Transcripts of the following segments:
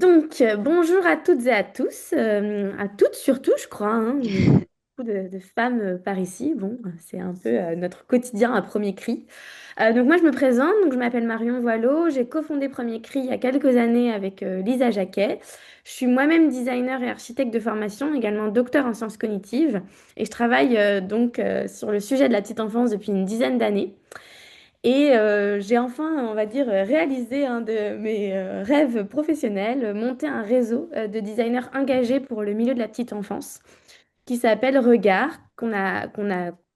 Bonjour à toutes et à tous, à toutes surtout, je crois, hein. On est beaucoup de femmes par ici. Bon, c'est un peu notre quotidien à Premier Cri. Moi, je me présente, donc je m'appelle Marion Voileau. J'ai cofondé Premier Cri il y a quelques années avec Lisa Jacquet. Je suis moi-même designer et architecte de formation, également docteur en sciences cognitives, et je travaille sur le sujet de la petite enfance depuis une dizaine d'années. J'ai enfin, on va dire, réalisé un de mes rêves professionnels, monter un réseau de designers engagés pour le milieu de la petite enfance, qui s'appelle Regard, qu'on a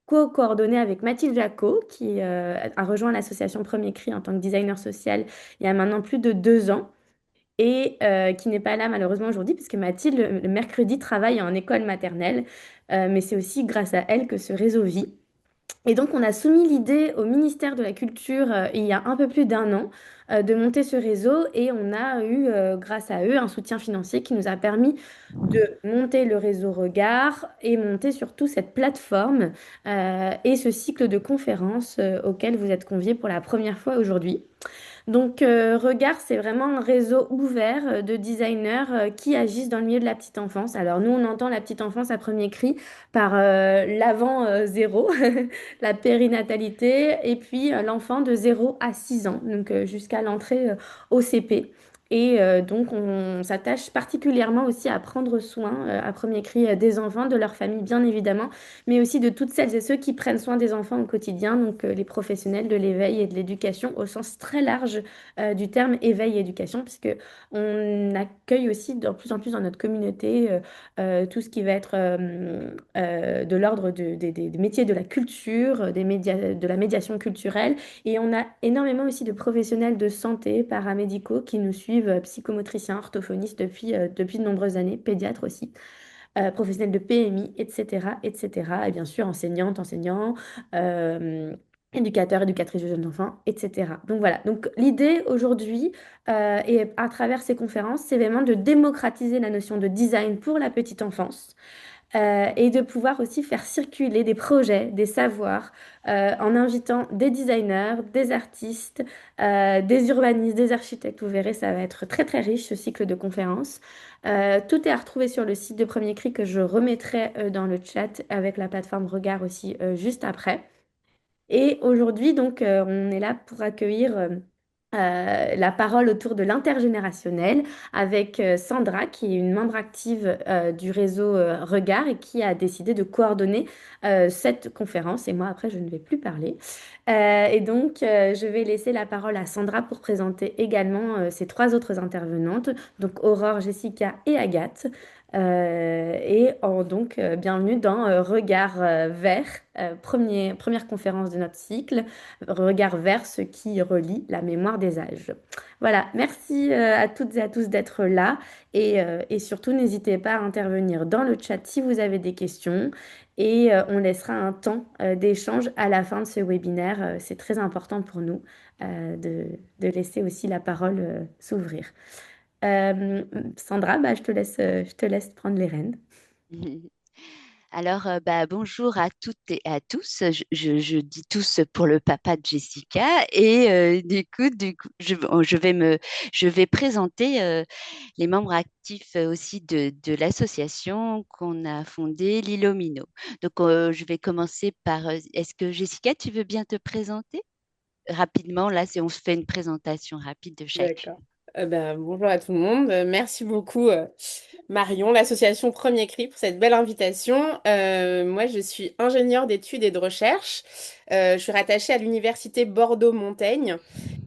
co-coordonné avec Mathilde Jacot, qui a rejoint l'association Premier Cri en tant que designer social il y a maintenant plus de 2 ans, et qui n'est pas là malheureusement aujourd'hui, puisque Mathilde, le mercredi, travaille en école maternelle. Mais c'est aussi grâce à elle que ce réseau vit. Et donc, on a soumis l'idée au ministère de la Culture il y a un peu plus d'1 an de monter ce réseau et on a eu, grâce à eux, un soutien financier qui nous a permis de monter le réseau Regard et monter surtout cette plateforme et ce cycle de conférences auquel vous êtes conviés pour la première fois aujourd'hui. Regard, c'est vraiment un réseau ouvert de designers qui agissent dans le milieu de la petite enfance. Alors, nous, on entend la petite enfance à premier cri par l'avant zéro, la périnatalité, et puis l'enfant de 0 à 6 ans, jusqu'à l'entrée au CP. On s'attache particulièrement aussi à prendre soin, à premier cri, des enfants, de leur famille, bien évidemment, mais aussi de toutes celles et ceux qui prennent soin des enfants au quotidien, les professionnels de l'éveil et de l'éducation au sens très large du terme éveil et éducation, puisque on accueille aussi de plus en plus dans notre communauté tout ce qui va être de l'ordre des métiers de la culture, des médias, de la médiation culturelle, et on a énormément aussi de professionnels de santé, paramédicaux qui nous suivent, psychomotriciens, orthophonistes depuis de nombreuses années, pédiatres aussi professionnels de PMI, etc., etc. Et cetera. Et bien sûr, enseignantes, enseignants, euh, éducateurs, éducatrices de jeunes enfants, etc. Donc voilà, donc l'idée aujourd'hui, et à travers ces conférences, c'est vraiment de démocratiser la notion de design pour la petite enfance. Et de pouvoir aussi faire circuler des projets, des savoirs, en invitant des designers, des artistes, des urbanistes, des architectes. Vous verrez, ça va être très très riche ce cycle de conférences. Tout est à retrouver sur le site de Premier Cri que je remettrai dans le chat avec la plateforme Regard aussi juste après. Et aujourd'hui, on est là pour accueillir la parole autour de l'intergénérationnel avec Sandra, qui est une membre active du réseau Regard et qui a décidé de coordonner cette conférence. Et moi, après, je ne vais plus parler. Je vais laisser la parole à Sandra pour présenter également ses trois autres intervenantes, donc Aurore, Jessica et Agathe. Bienvenue dans Regard Vert, première conférence de notre cycle, Regard Vert, ce qui relie la mémoire des âges. Voilà, merci à toutes et à tous d'être là et surtout n'hésitez pas à intervenir dans le chat si vous avez des questions et on laissera un temps d'échange à la fin de ce webinaire. C'est très important pour nous de laisser aussi la parole s'ouvrir. Euh, Sandra, je te laisse prendre les rênes. Alors, bonjour à toutes et à tous. Je dis tous pour le papa de Jessica et je vais présenter les membres actifs aussi de l'association qu'on a fondée, Lilomino. Je vais commencer par, est-ce que Jessica, tu veux bien te présenter rapidement? Là, on se fait une présentation rapide de chacune. D'accord. Bonjour à tout le monde. Merci beaucoup, Marion, l'association Premier Cri, pour cette belle invitation. Moi, je suis ingénieure d'études et de recherche. Je suis rattachée à l'université Bordeaux-Montaigne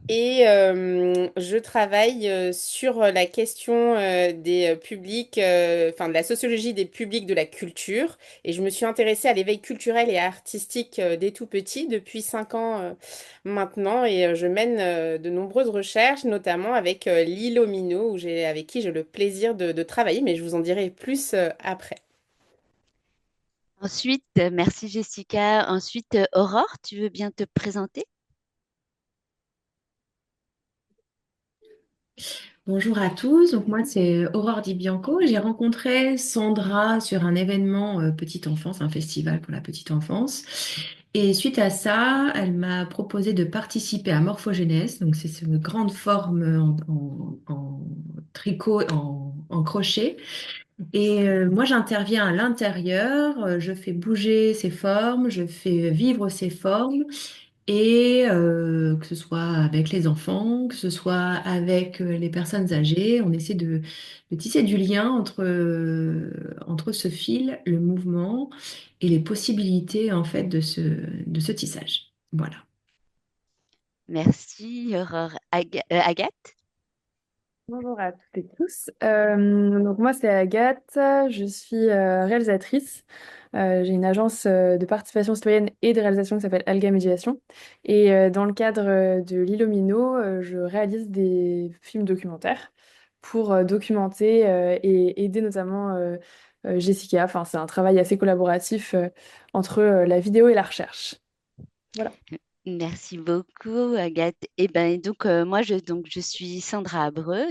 et je travaille sur la question des publics, enfin de la sociologie des publics de la culture. Et je me suis intéressée à l'éveil culturel et artistique dès tout petit, depuis 5 ans maintenant. Et je mène de nombreuses recherches, notamment avec Lilo Mino, avec qui j'ai le plaisir de travailler, mais je vous en dirai plus après. Ensuite, merci Jessica. Ensuite, Aurore, tu veux bien te présenter? Bonjour à tous, donc moi c'est Aurore Di Bianco. J'ai rencontré Sandra sur un événement petite enfance, un festival pour la petite enfance. Et suite à ça, elle m'a proposé de participer à Morphogénèse. Donc, c'est une grande forme en tricot, en crochet. Et moi, j'interviens à l'intérieur, je fais bouger ces formes, je fais vivre ces formes, et que ce soit avec les enfants, que ce soit avec les personnes âgées, on essaie de tisser du lien entre ce fil, le mouvement et les possibilités en fait de ce tissage. Voilà. Merci, Aurore. Agathe? Bonjour à toutes et tous. Donc moi c'est Agathe, je suis réalisatrice. J'ai une agence de participation citoyenne et de réalisation qui s'appelle Alga Médiation. Et dans le cadre de l'Ilomino, je réalise des films documentaires pour documenter et aider notamment Jessica. Enfin c'est un travail assez collaboratif entre la vidéo et la recherche. Voilà. Merci beaucoup, Agathe. Et ben, donc, je suis Sandra Abreu,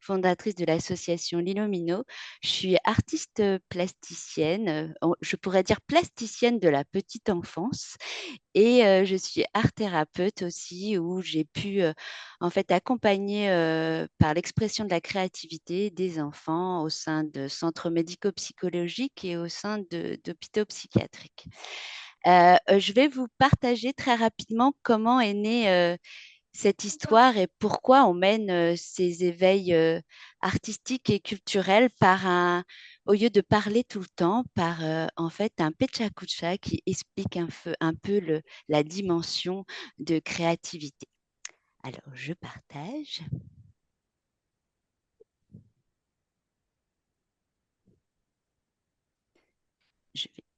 fondatrice de l'association Lilomino. Je suis artiste plasticienne, je pourrais dire plasticienne de la petite enfance. Et je suis art thérapeute aussi, où j'ai pu en fait accompagner par l'expression de la créativité des enfants au sein de centres médico-psychologiques et au sein d'hôpitaux psychiatriques. Je vais vous partager très rapidement comment est née cette histoire et pourquoi on mène ces éveils artistiques et culturels au lieu de parler tout le temps, par en fait un pecha kucha qui explique un peu la dimension de créativité. Alors, je partage.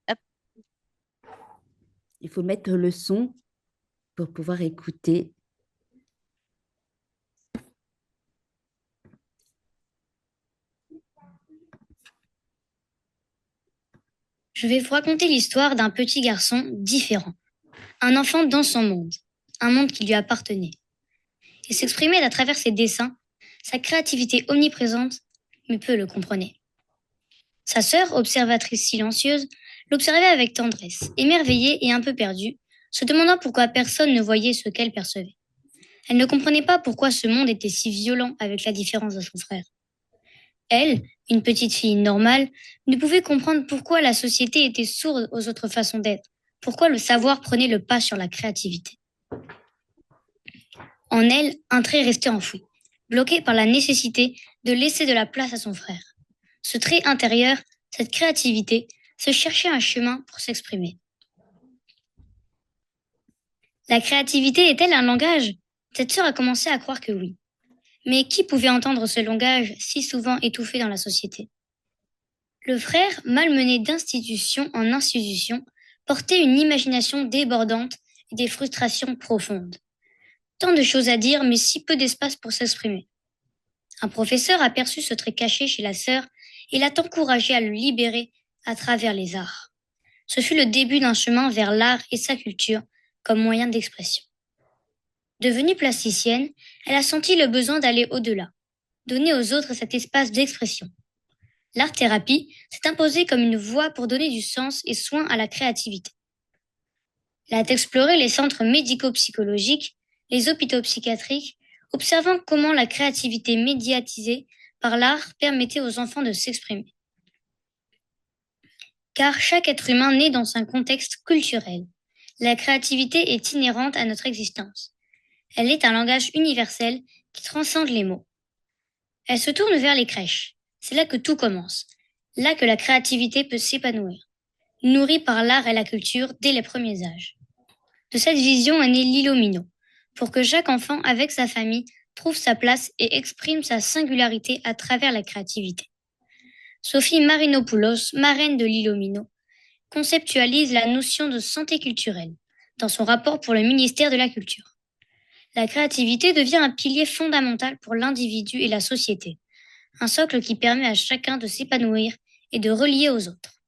Hop. Il faut mettre le son pour pouvoir écouter. Je vais vous raconter l'histoire d'un petit garçon différent, un enfant dans son monde, un monde qui lui appartenait. Et s'exprimait à travers ses dessins, sa créativité omniprésente, mais peu le comprenait. Sa sœur, observatrice silencieuse, l'observait avec tendresse, émerveillée et un peu perdue, se demandant pourquoi personne ne voyait ce qu'elle percevait. Elle ne comprenait pas pourquoi ce monde était si violent avec la différence de son frère. Elle, une petite fille normale, ne pouvait comprendre pourquoi la société était sourde aux autres façons d'être, pourquoi le savoir prenait le pas sur la créativité. En elle, un trait restait enfoui, bloqué par la nécessité de laisser de la place à son frère. Ce trait intérieur, cette créativité, se cherchait un chemin pour s'exprimer. La créativité est-elle un langage ? Cette sœur a commencé à croire que oui. Mais qui pouvait entendre ce langage si souvent étouffé dans la société ? Le frère, malmené d'institution en institution, portait une imagination débordante et des frustrations profondes. Tant de choses à dire, mais si peu d'espace pour s'exprimer. Un professeur aperçut ce trait caché chez la sœur et l'a encouragé à le libérer à travers les arts. Ce fut le début d'un chemin vers l'art et sa culture comme moyen d'expression. Devenue plasticienne, elle a senti le besoin d'aller au-delà, donner aux autres cet espace d'expression. L'art-thérapie s'est imposée comme une voie pour donner du sens et soin à la créativité. Elle a exploré les centres médico-psychologiques, les hôpitaux psychiatriques, observant comment la créativité médiatisée par l'art permettait aux enfants de s'exprimer. Car chaque être humain naît dans un contexte culturel. La créativité est inhérente à notre existence. Elle est un langage universel qui transcende les mots. Elle se tourne vers les crèches. C'est là que tout commence. Là que la créativité peut s'épanouir. Nourrie par l'art et la culture dès les premiers âges. De cette vision est né Lilomino, pour que chaque enfant, avec sa famille, trouve sa place et exprime sa singularité à travers la créativité. Sophie Marinopoulos, marraine de Lilomino, conceptualise la notion de santé culturelle dans son rapport pour le ministère de la Culture. La créativité devient un pilier fondamental pour l'individu et la société, un socle qui permet à chacun de s'épanouir et de relier aux autres.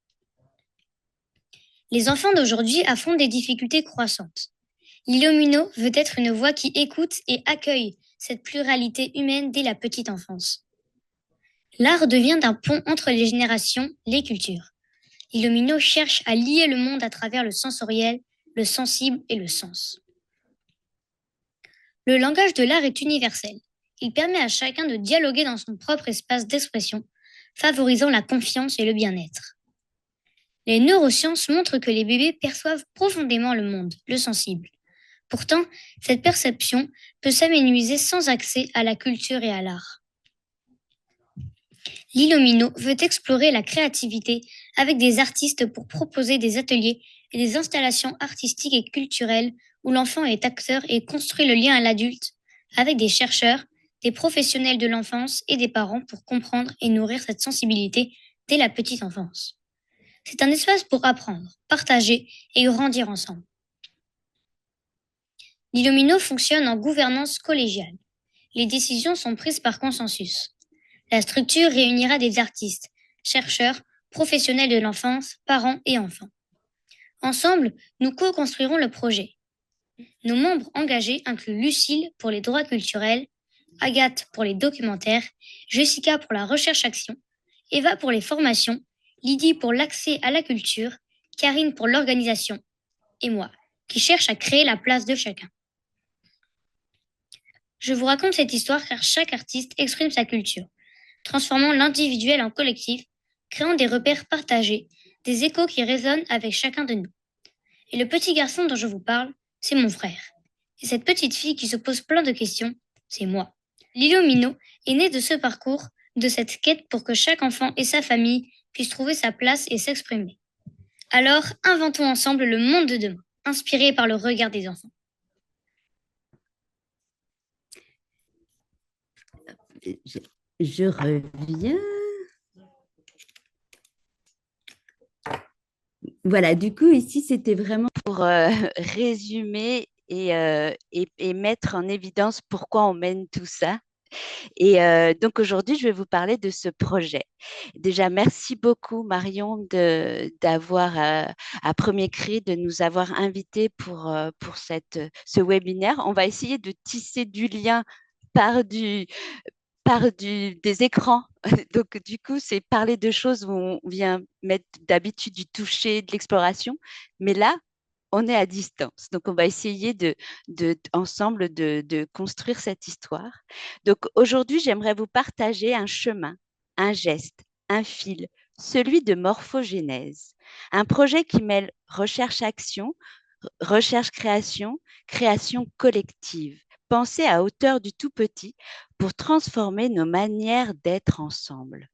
Les enfants d'aujourd'hui affrontent des difficultés croissantes. Lilomino veut être une voix qui écoute et accueille cette pluralité humaine dès la petite enfance. L'art devient un pont entre les générations, les cultures. Lilomino cherche à lier le monde à travers le sensoriel, le sensible et le sens. Le langage de l'art est universel. Il permet à chacun de dialoguer dans son propre espace d'expression, favorisant la confiance et le bien-être. Les neurosciences montrent que les bébés perçoivent profondément le monde, le sensible. Pourtant, cette perception peut s'amenuiser sans accès à la culture et à l'art. Lilomino veut explorer la créativité avec des artistes pour proposer des ateliers et des installations artistiques et culturelles où l'enfant est acteur et construit le lien à l'adulte avec des chercheurs, des professionnels de l'enfance et des parents pour comprendre et nourrir cette sensibilité dès la petite enfance. C'est un espace pour apprendre, partager et grandir ensemble. Lilomino fonctionne en gouvernance collégiale. Les décisions sont prises par consensus. La structure réunira des artistes, chercheurs, professionnels de l'enfance, parents et enfants. Ensemble, nous co-construirons le projet. Nos membres engagés incluent Lucille pour les droits culturels, Agathe pour les documentaires, Jessica pour la recherche-action, Eva pour les formations, Lydie pour l'accès à la culture, Karine pour l'organisation, et moi, qui cherche à créer la place de chacun. Je vous raconte cette histoire car chaque artiste exprime sa culture, transformant l'individuel en collectif, créant des repères partagés, des échos qui résonnent avec chacun de nous. Et le petit garçon dont je vous parle, c'est mon frère. Et cette petite fille qui se pose plein de questions, c'est moi. Lilomino est né de ce parcours, de cette quête pour que chaque enfant et sa famille puissent trouver sa place et s'exprimer. Alors, inventons ensemble le monde de demain, inspiré par le regard des enfants. Je reviens. Voilà, du coup, ici, c'était vraiment pour résumer et mettre en évidence pourquoi on mène tout ça. Et donc aujourd'hui, je vais vous parler de ce projet. Déjà, merci beaucoup Marion d'avoir à Premier Cri, de nous avoir invités pour ce webinaire. On va essayer de tisser du lien par des écrans. Donc, du coup, c'est parler de choses où on vient mettre d'habitude du toucher, de l'exploration. Mais là, on est à distance. Donc, on va essayer ensemble de construire cette histoire. Donc, aujourd'hui, j'aimerais vous partager un chemin, un geste, un fil, celui de Morphogénèse. Un projet qui mêle recherche-action, recherche-création, création collective. Pensé à hauteur du tout petit pour transformer nos manières d'être ensemble.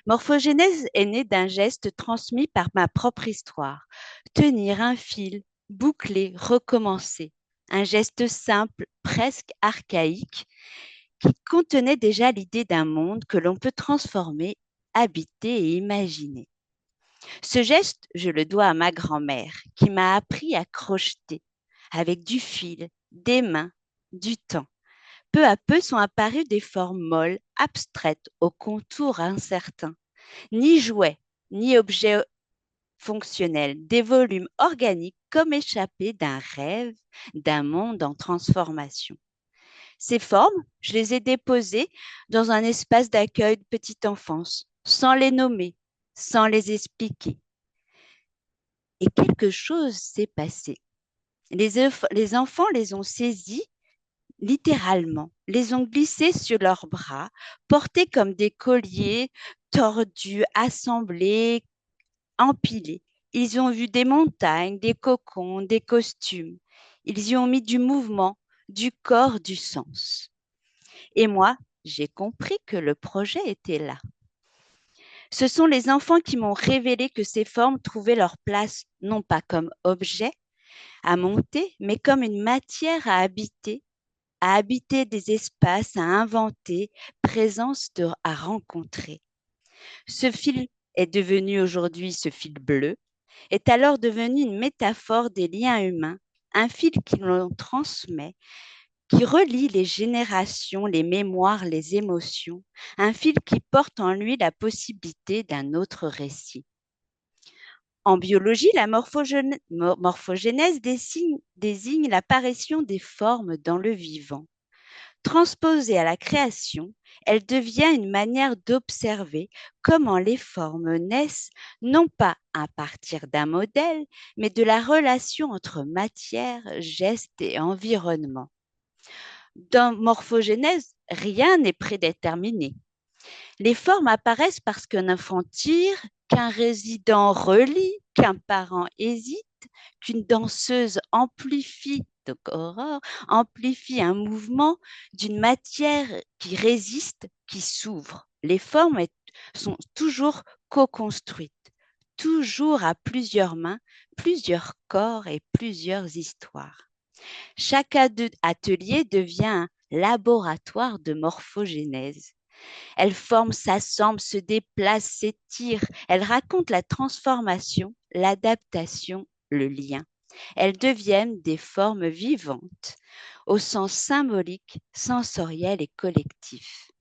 Morphogénèse est née d'un geste transmis par ma propre histoire. Tenir un fil, boucler, recommencer. Un geste simple, presque archaïque, qui contenait déjà l'idée d'un monde que l'on peut transformer, habiter et imaginer. Ce geste, je le dois à ma grand-mère, qui m'a appris à crocheter avec du fil, des mains, du temps. Peu à peu sont apparues des formes molles, abstraites, aux contours incertains. Ni jouets, ni objets fonctionnels, des volumes organiques comme échappés d'un rêve, d'un monde en transformation. Ces formes, je les ai déposées dans un espace d'accueil de petite enfance, sans les nommer, sans les expliquer. Et quelque chose s'est passé. Les enfants les ont saisis littéralement, les ont glissés sur leurs bras, portés comme des colliers, tordus, assemblés, empilés. Ils ont vu des montagnes, des cocons, des costumes. Ils y ont mis du mouvement, du corps, du sens. Et moi, j'ai compris que le projet était là. Ce sont les enfants qui m'ont révélé que ces formes trouvaient leur place non pas comme objet à monter, mais comme une matière à habiter des espaces, à inventer, présence à rencontrer. Ce fil est devenu aujourd'hui ce fil bleu, est alors devenu une métaphore des liens humains, un fil qui l'on transmet, qui relie les générations, les mémoires, les émotions, un fil qui porte en lui la possibilité d'un autre récit. En biologie, la morphogénèse désigne l'apparition des formes dans le vivant, Transposée à la création, elle devient une manière d'observer comment les formes naissent, non pas à partir d'un modèle, mais de la relation entre matière, geste et environnement. Dans Morphogénèse, rien n'est prédéterminé. Les formes apparaissent parce qu'un enfant tire, qu'un résident relie, qu'un parent hésite, qu'une danseuse amplifie, donc Aurore, amplifie un mouvement d'une matière qui résiste, qui s'ouvre. Les formes sont toujours co-construites, toujours à plusieurs mains, plusieurs corps et plusieurs histoires. Chaque atelier devient un laboratoire de morphogénèse. Elles forment, s'assemblent, se déplacent, s'étirent. Elles racontent la transformation, l'adaptation, le lien. Elles deviennent des formes vivantes, au sens symbolique, sensoriel et collectif.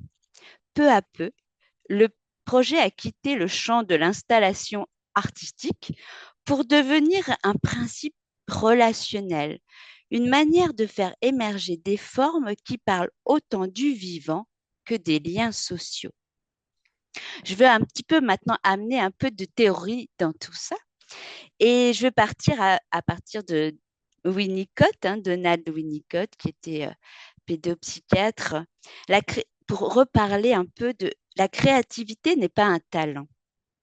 Peu à peu, le projet a quitté le champ de l'installation artistique pour devenir un principe relationnel, une manière de faire émerger des formes qui parlent autant du vivant que des liens sociaux. Je veux un petit peu maintenant amener un peu de théorie dans tout ça et je vais partir à partir de Winnicott, Donald Winnicott, qui était pédopsychiatre, pour reparler un peu de la créativité n'est pas un talent,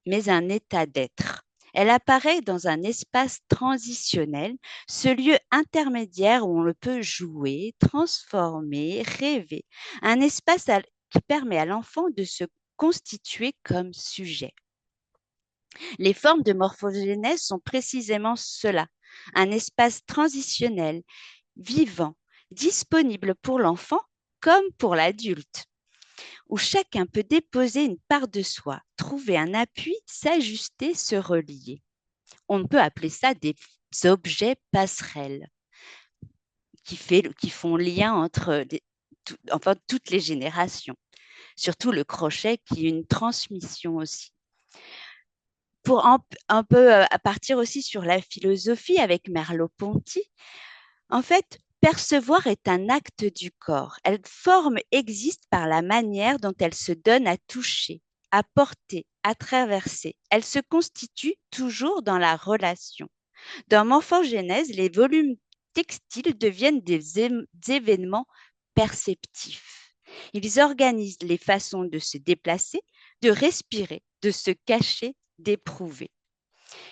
mais un état d'être. Elle apparaît dans un espace transitionnel, ce lieu intermédiaire où on le peut jouer, transformer, rêver, un espace qui permet à l'enfant de se constituer comme sujet. Les formes de morphogénèse sont précisément cela, un espace transitionnel, vivant, disponible pour l'enfant comme pour l'adulte, où chacun peut déposer une part de soi, trouver un appui, s'ajuster, se relier. On peut appeler ça des objets passerelles qui font lien entre toutes les générations. Surtout le crochet qui est une transmission aussi. Pour un peu partir aussi sur la philosophie avec Merleau-Ponty, en fait, percevoir est un acte du corps. Elle forme existe par la manière dont elle se donne à toucher, à porter, à traverser. Elle se constitue toujours dans la relation. Dans Morphogénèse, les volumes textiles deviennent des événements perceptifs. Ils organisent les façons de se déplacer, de respirer, de se cacher, d'éprouver.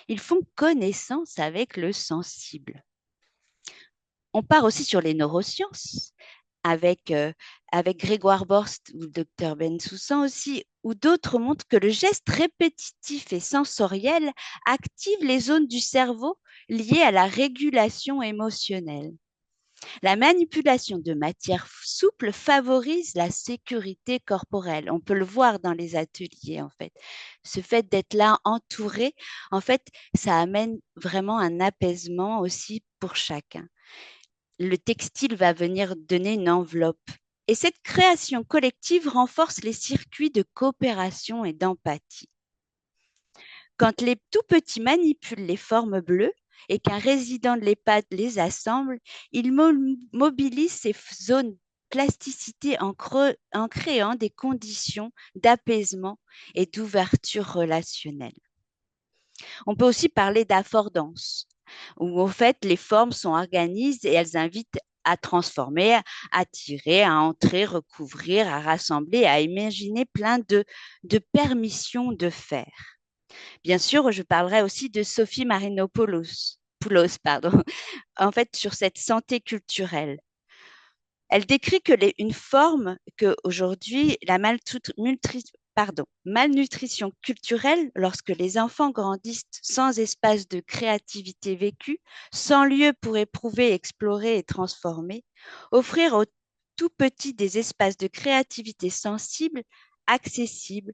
Ils font connaissance avec le sensible. On part aussi sur les neurosciences avec Grégoire Borst ou le docteur Bensoussan aussi, où d'autres montrent que le geste répétitif et sensoriel active les zones du cerveau liées à la régulation émotionnelle. La manipulation de matière souple favorise la sécurité corporelle. On peut le voir dans les ateliers, en fait. Ce fait d'être là entouré, en fait, ça amène vraiment un apaisement aussi pour chacun. Le textile va venir donner une enveloppe. Et cette création collective renforce les circuits de coopération et d'empathie. Quand les tout petits manipulent les formes bleues et qu'un résident de l'EHPAD les assemble, il mobilise ces zones plasticité en créant des conditions d'apaisement et d'ouverture relationnelle. On peut aussi parler d'affordance, où en fait les formes sont organisées et elles invitent à transformer, à tirer, à entrer, recouvrir, à rassembler, à imaginer plein de permissions de faire. Bien sûr, je parlerai aussi de Sophie Marinopoulos, en fait, sur cette santé culturelle. Elle décrit une forme que aujourd'hui, la malnutrition culturelle, lorsque les enfants grandissent sans espace de créativité vécue, sans lieu pour éprouver, explorer et transformer, offrir aux tout petits des espaces de créativité sensibles, accessibles,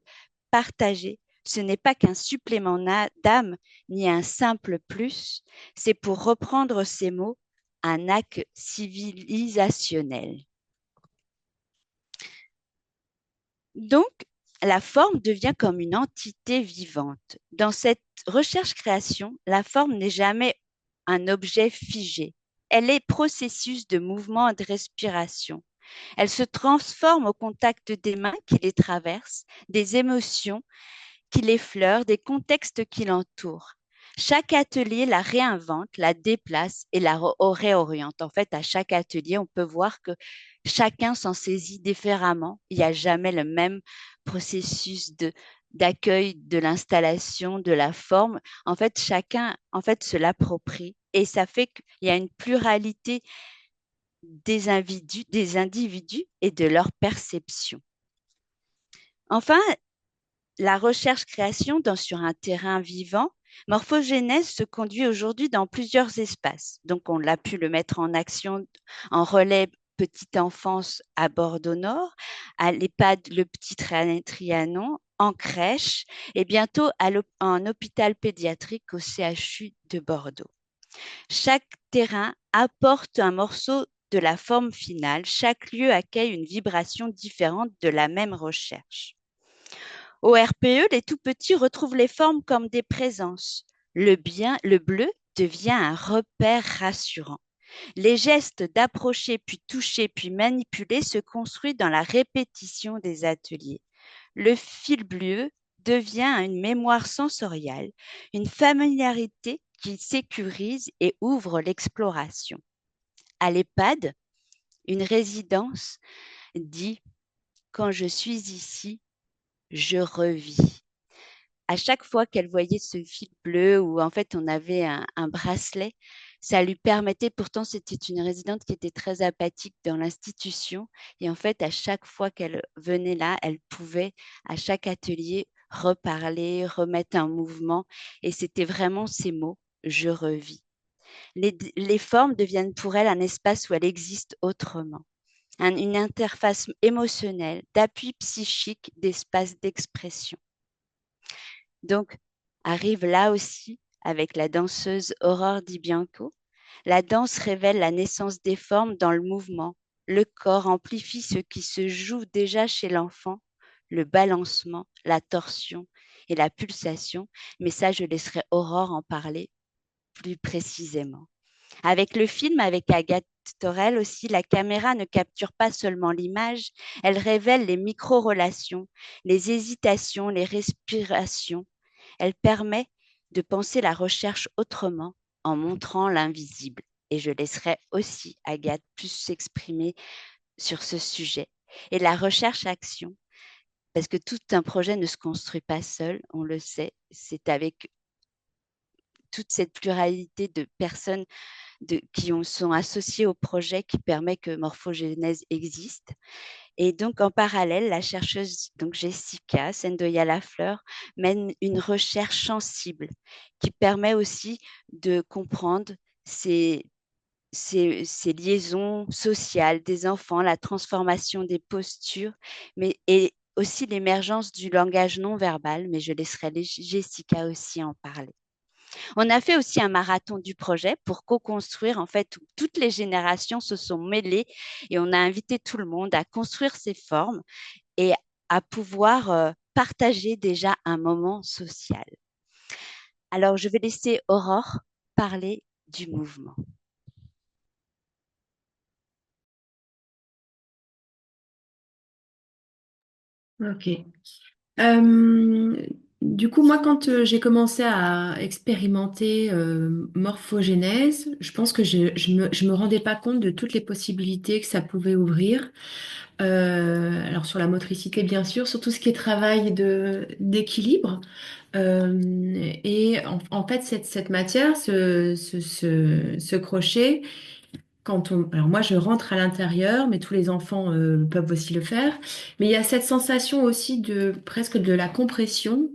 partagés. Ce n'est pas qu'un supplément d'âme ni un simple plus, c'est pour reprendre ces mots, un acte civilisationnel. Donc, la forme devient comme une entité vivante. Dans cette recherche-création, la forme n'est jamais un objet figé. Elle est processus de mouvement et de respiration. Elles se transforment au contact des mains qui les traversent, des émotions qui l'effleure, des contextes qui l'entourent. Chaque atelier la réinvente, la déplace et la réoriente. En fait, à chaque atelier, on peut voir que chacun s'en saisit différemment. Il n'y a jamais le même processus d'accueil de l'installation, de la forme. En fait, chacun se l'approprie et ça fait qu'il y a une pluralité des individus et de leur perception. Enfin, la recherche-création sur un terrain vivant, Morphogénèse se conduit aujourd'hui dans plusieurs espaces. Donc, on a pu le mettre en action en relais petite enfance à Bordeaux-Nord, à l'EHPAD Le Petit Trianon, en crèche et bientôt en hôpital pédiatrique au CHU de Bordeaux. Chaque terrain apporte un morceau de la forme finale. Chaque lieu accueille une vibration différente de la même recherche. Au RPE, les tout petits retrouvent les formes comme des présences. Le bleu devient un repère rassurant. Les gestes d'approcher, puis toucher, puis manipuler se construisent dans la répétition des ateliers. Le fil bleu devient une mémoire sensorielle, une familiarité qui sécurise et ouvre l'exploration. À l'EHPAD, une résidence dit « Quand je suis ici, je revis ». À chaque fois qu'elle voyait ce fil bleu où en fait on avait un bracelet, ça lui permettait, pourtant c'était une résidente qui était très apathique dans l'institution et en fait à chaque fois qu'elle venait là, elle pouvait à chaque atelier reparler, remettre un mouvement et c'était vraiment ces mots, je revis. Les formes deviennent pour elle un espace où elle existe autrement, une interface émotionnelle, d'appui psychique, d'espace d'expression. Donc, arrive là aussi, avec la danseuse Aurore Di Bianco, la danse révèle la naissance des formes dans le mouvement. Le corps amplifie ce qui se joue déjà chez l'enfant, le balancement, la torsion et la pulsation. Mais ça, je laisserai Aurore en parler plus précisément. Avec le film, avec Agathe Torel aussi, la caméra ne capture pas seulement l'image, elle révèle les micro-relations, les hésitations, les respirations. Elle permet de penser la recherche autrement en montrant l'invisible. Et je laisserai aussi Agathe plus s'exprimer sur ce sujet. Et la recherche-action, parce que tout un projet ne se construit pas seul, on le sait, c'est avec toute cette pluralité de personnes qui sont associées au projet qui permet que Morphogénèse existe. Et donc, en parallèle, la chercheuse donc Jessica Sendoya Lafleur mène une recherche sensible qui permet aussi de comprendre ces liaisons sociales des enfants, la transformation des postures, et aussi l'émergence du langage non verbal, mais je laisserai Jessica aussi en parler. On a fait aussi un marathon du projet pour co-construire, en fait, où toutes les générations se sont mêlées et on a invité tout le monde à construire ces formes et à pouvoir partager déjà un moment social. Alors, je vais laisser Aurore parler du mouvement. Ok. Du coup, moi, quand j'ai commencé à expérimenter morphogénèse, je pense que je me rendais pas compte de toutes les possibilités que ça pouvait ouvrir. Alors sur la motricité, bien sûr, sur tout ce qui est travail d'équilibre. Et en fait, cette matière, ce crochet, alors moi, je rentre à l'intérieur, mais tous les enfants peuvent aussi le faire. Mais il y a cette sensation aussi de presque de la compression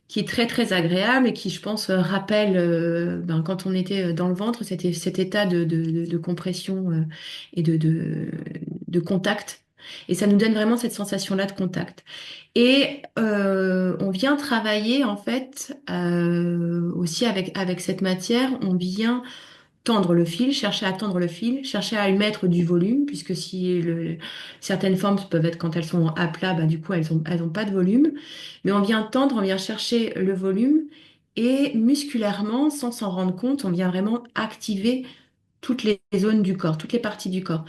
qui est très très agréable et qui, je pense, rappelle quand on était dans le ventre, cet état de compression et de contact. Et ça nous donne vraiment cette sensation-là de contact. Et on vient travailler en fait aussi avec cette matière, on vient tendre le fil, chercher à tendre le fil, chercher à y mettre du volume, puisque si certaines formes peuvent être quand elles sont à plat, bah, du coup elles ont pas de volume. Mais on vient tendre, on vient chercher le volume et musculairement, sans s'en rendre compte, on vient vraiment activer toutes les zones du corps, toutes les parties du corps.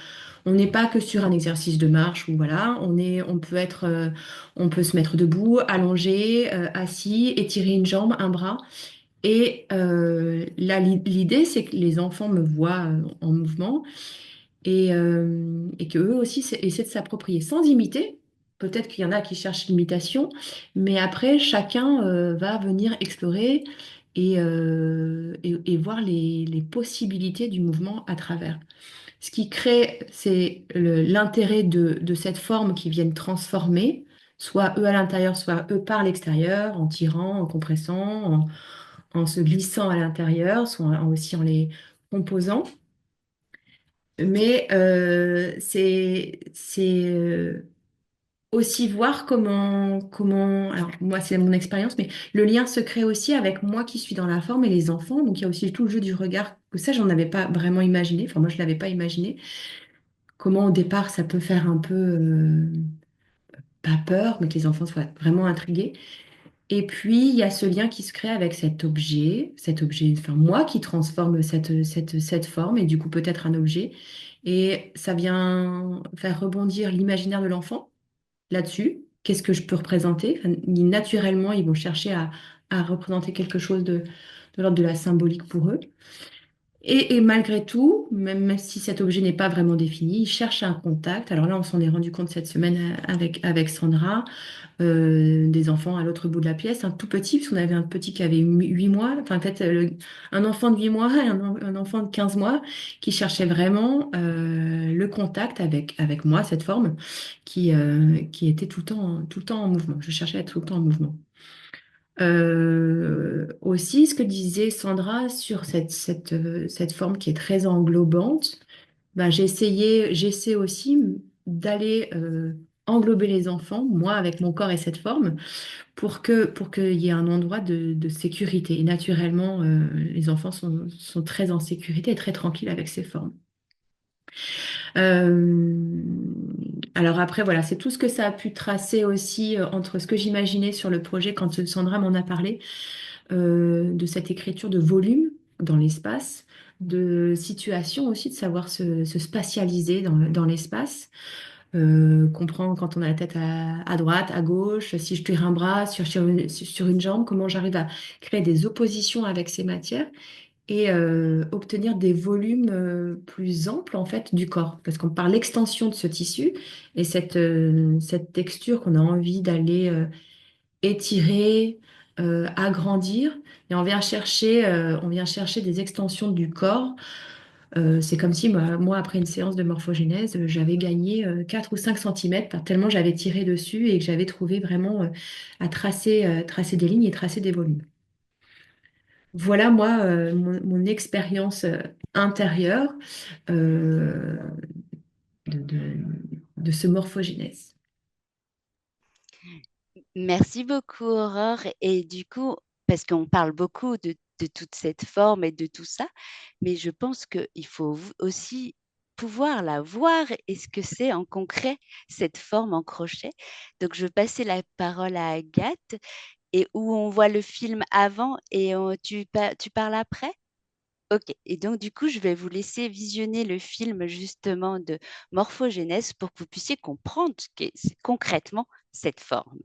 On n'est pas que sur un exercice de marche où voilà, on peut se mettre debout, allongé, assis, étirer une jambe, un bras. Et là, l'idée, c'est que les enfants me voient en mouvement et qu'eux aussi essaient de s'approprier sans imiter. Peut-être qu'il y en a qui cherchent l'imitation, mais après, chacun va venir explorer et voir les possibilités du mouvement à travers. Ce qui crée, c'est l'intérêt de cette forme qui viennent transformer, soit eux à l'intérieur, soit eux par l'extérieur, en tirant, en compressant, en se glissant à l'intérieur, soit aussi en les composant. Mais aussi voir alors moi c'est mon expérience, mais le lien se crée aussi avec moi qui suis dans la forme et les enfants. Donc il y a aussi tout le jeu du regard, que ça j'en avais pas vraiment imaginé, enfin moi je l'avais pas imaginé. Comment au départ ça peut faire un peu pas peur, mais que les enfants soient vraiment intrigués. Et puis il y a ce lien qui se crée avec cet objet, enfin moi qui transforme cette forme et du coup peut-être un objet. Et ça vient faire rebondir l'imaginaire de l'enfant là-dessus. Qu'est-ce que je peux représenter? Enfin, naturellement, ils vont chercher à représenter quelque chose de l'ordre de la symbolique pour eux. Et malgré tout, même si cet objet n'est pas vraiment défini, ils cherchent un contact. Alors là, on s'en est rendu compte cette semaine avec Sandra, des enfants à l'autre bout de la pièce, un tout petit, parce qu'on avait un petit qui avait 8 mois, enfin peut-être un enfant de 8 mois et un enfant de 15 mois, qui cherchait vraiment le contact avec moi, cette forme, qui était tout le temps en mouvement. Je cherchais à être tout le temps en mouvement. Aussi, ce que disait Sandra sur cette forme qui est très englobante, ben, j'essaie aussi d'aller englober les enfants, moi avec mon corps et cette forme, pour qu'il y ait un endroit de sécurité. Et naturellement, les enfants sont très en sécurité et très tranquilles avec ces formes. Euh, alors après, voilà, c'est tout ce que ça a pu tracer aussi entre ce que j'imaginais sur le projet quand Sandra m'en a parlé, de cette écriture de volume dans l'espace, de situation aussi, de savoir se spatialiser dans l'espace, comprendre quand on a la tête à droite, à gauche, si je tire un bras sur une jambe, comment j'arrive à créer des oppositions avec ces matières et obtenir des volumes plus amples en fait du corps. Parce qu'on parle l'extension de ce tissu et cette texture qu'on a envie d'aller étirer, agrandir. Et on vient chercher des extensions du corps. C'est comme si moi, après une séance de morphogénèse, j'avais gagné 4 ou 5 centimètres tellement j'avais tiré dessus et que j'avais trouvé vraiment à tracer des lignes et tracer des volumes. Voilà, moi, mon expérience intérieure euh, de, de, de ce morphogénèse. Merci beaucoup, Aurore. Et du coup, parce qu'on parle beaucoup de toute cette forme et de tout ça, mais je pense qu'il faut aussi pouvoir la voir et ce que c'est en concret, cette forme en crochet. Donc, je vais passer la parole à Agathe et où on voit le film avant et tu parles après? Ok, et donc du coup, je vais vous laisser visionner le film justement de morphogénèse pour que vous puissiez comprendre ce qu'est concrètement cette forme.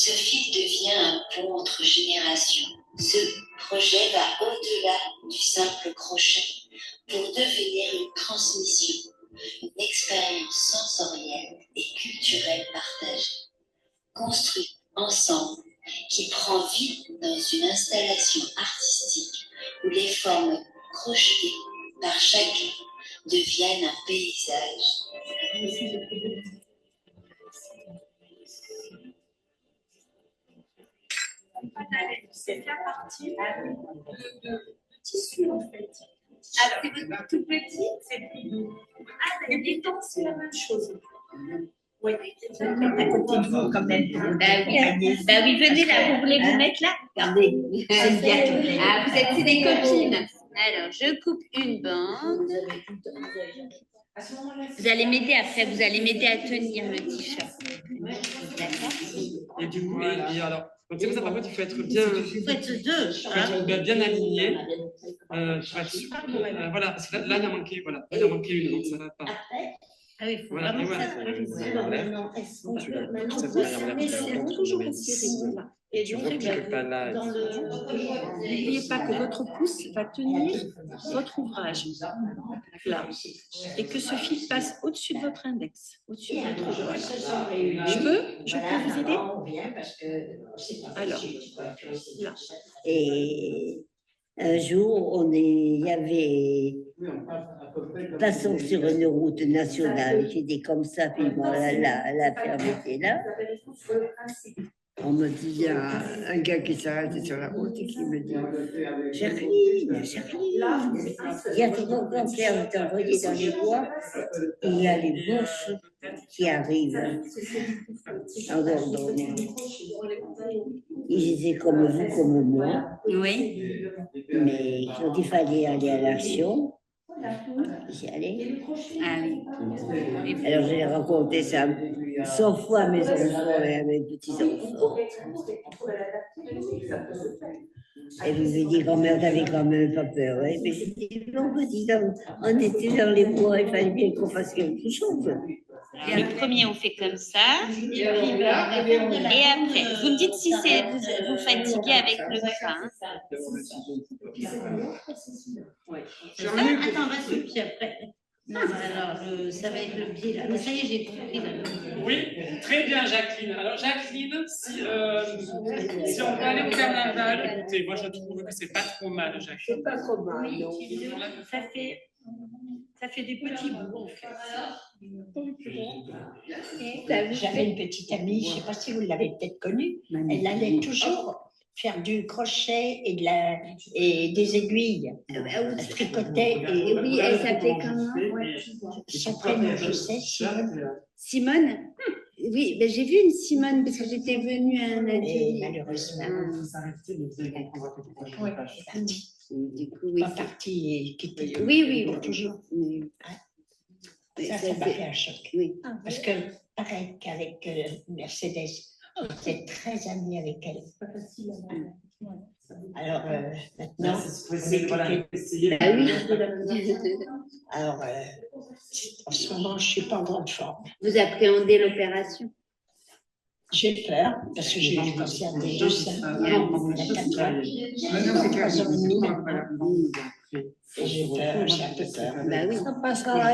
Ce fil devient un pont entre générations. Ce projet va au-delà du simple crochet pour devenir une transmission, une expérience sensorielle et culturelle partagée, construite ensemble, qui prend vie dans une installation artistique où les formes crochetées par chacun deviennent un paysage. C'est faire partie de tissu en fait. Ah, c'est tout petit, c'est ah, les temps, c'est la même chose. Oui, à côté de vous quand même. Bah oui, venez là, vous voulez vous mettre là? Regardez, c'est bien. Ah, vous êtes des copines. Alors, je coupe une bande. Vous allez m'aider après, vous allez m'aider à tenir le t-shirt. D'accord? Et du coup, et alors, donc c'est pour ça, par contre, il faut être bien, bien aligné. Pour être sûr. Voilà, parce que là, il a manqué, voilà. Là, il a manqué une, donc ça ne va pas. Ah oui, il faut voilà, vraiment c'est toujours serré, là. Et tu vois que tu peux pas là. N'oubliez pas que votre pouce va tenir votre ouvrage là et que ce fil passe au-dessus de votre index, au-dessus de votre doigt. Je peux vous aider? Alors, là. Et un jour, il y avait passons sur une route nationale, j'étais comme ça, puis moi, la ferme était là. On me dit, il y a un gars qui s'arrête sur la route et qui me dit Jacqueline, il y a ton grand-père qui t'a envoyé dans les bois, il y a les bourses qui arrivent en Dordogne. Ils étaient comme vous, comme moi. Oui. Mais quand il fallait aller à l'action, j'y allais. Ah oui. Alors je l'ai raconté ça 100 fois à mes enfants et à mes petits-enfants. Et je lui ai dit, grand-mère, t'avais quand même pas peur. Hein? Mais j'ai dit, non, petit, on était dans les bois, il fallait bien qu'on fasse quelque chose. Et le premier, on fait comme ça. Et après, vous me dites si vous fatiguez avec le pain. Attends, vas-y, puis après. Non, alors, ça va être le pied là. Ça y est, j'ai compris. Oui, très bien, Jacqueline. Alors, Jacqueline, si on peut aller au carnaval, écoutez, moi je trouve que c'est pas trop mal, Jacqueline. C'est pas trop mal. Oui, ça fait des petits bouts en fait. J'avais une petite amie, je ne sais pas si vous l'avez peut-être connue, elle allait toujours faire du crochet et des aiguilles. Elle tricotait. Et oui, elle s'appelait comment? Son prénom, je sais, Simone. Simone? Oui, ben j'ai vu une Simone parce que j'étais venue à un atelier. Malheureusement. Oui. Du coup, oui. Pas partie qui était. Oui, pour toujours. Ça m'a fait un choc. Oui. Parce que, pareil qu'avec Mercedes, j'étais très amie avec elle. Alors, maintenant, ah oui. Alors, en ce moment, je ne suis pas en grande forme. Vous appréhendez l'opération? J'ai peur, parce que j'ai eu le cancer des deux seins il y a 4 ans. 3 ans et demi. J'ai peur, j'ai un peu peur. Bah oui. Ça passera.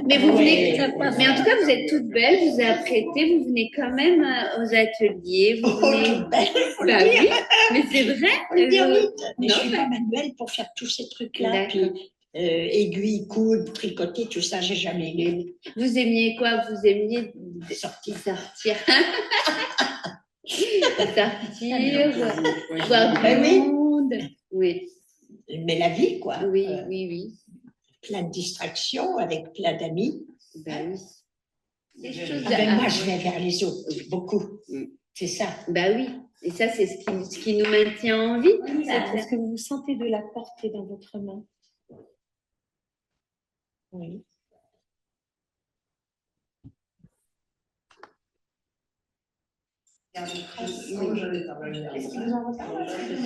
Mais vous venez, mais en tout cas, vous êtes toute belle, vous vous apprêtez, vous venez quand même aux ateliers. Vous venez... Bah oui, mais c'est vrai. Mais je suis pas manuelle pour faire tous ces trucs-là. Puis, aiguilles, coudes, tricoter, tout ça, j'ai jamais aimé. Vous aimiez quoi? Vous aimiez sortir. Voir du monde. Oui. Mais la vie, quoi. Oui, oui. Plein de distractions, avec plein d'amis. Ben oui. Moi, je vais vers les autres, beaucoup. C'est ça. Ben oui. Et ça, c'est ce qui nous maintient en vie. Est-ce que vous sentez de la portée dans votre main? Oui.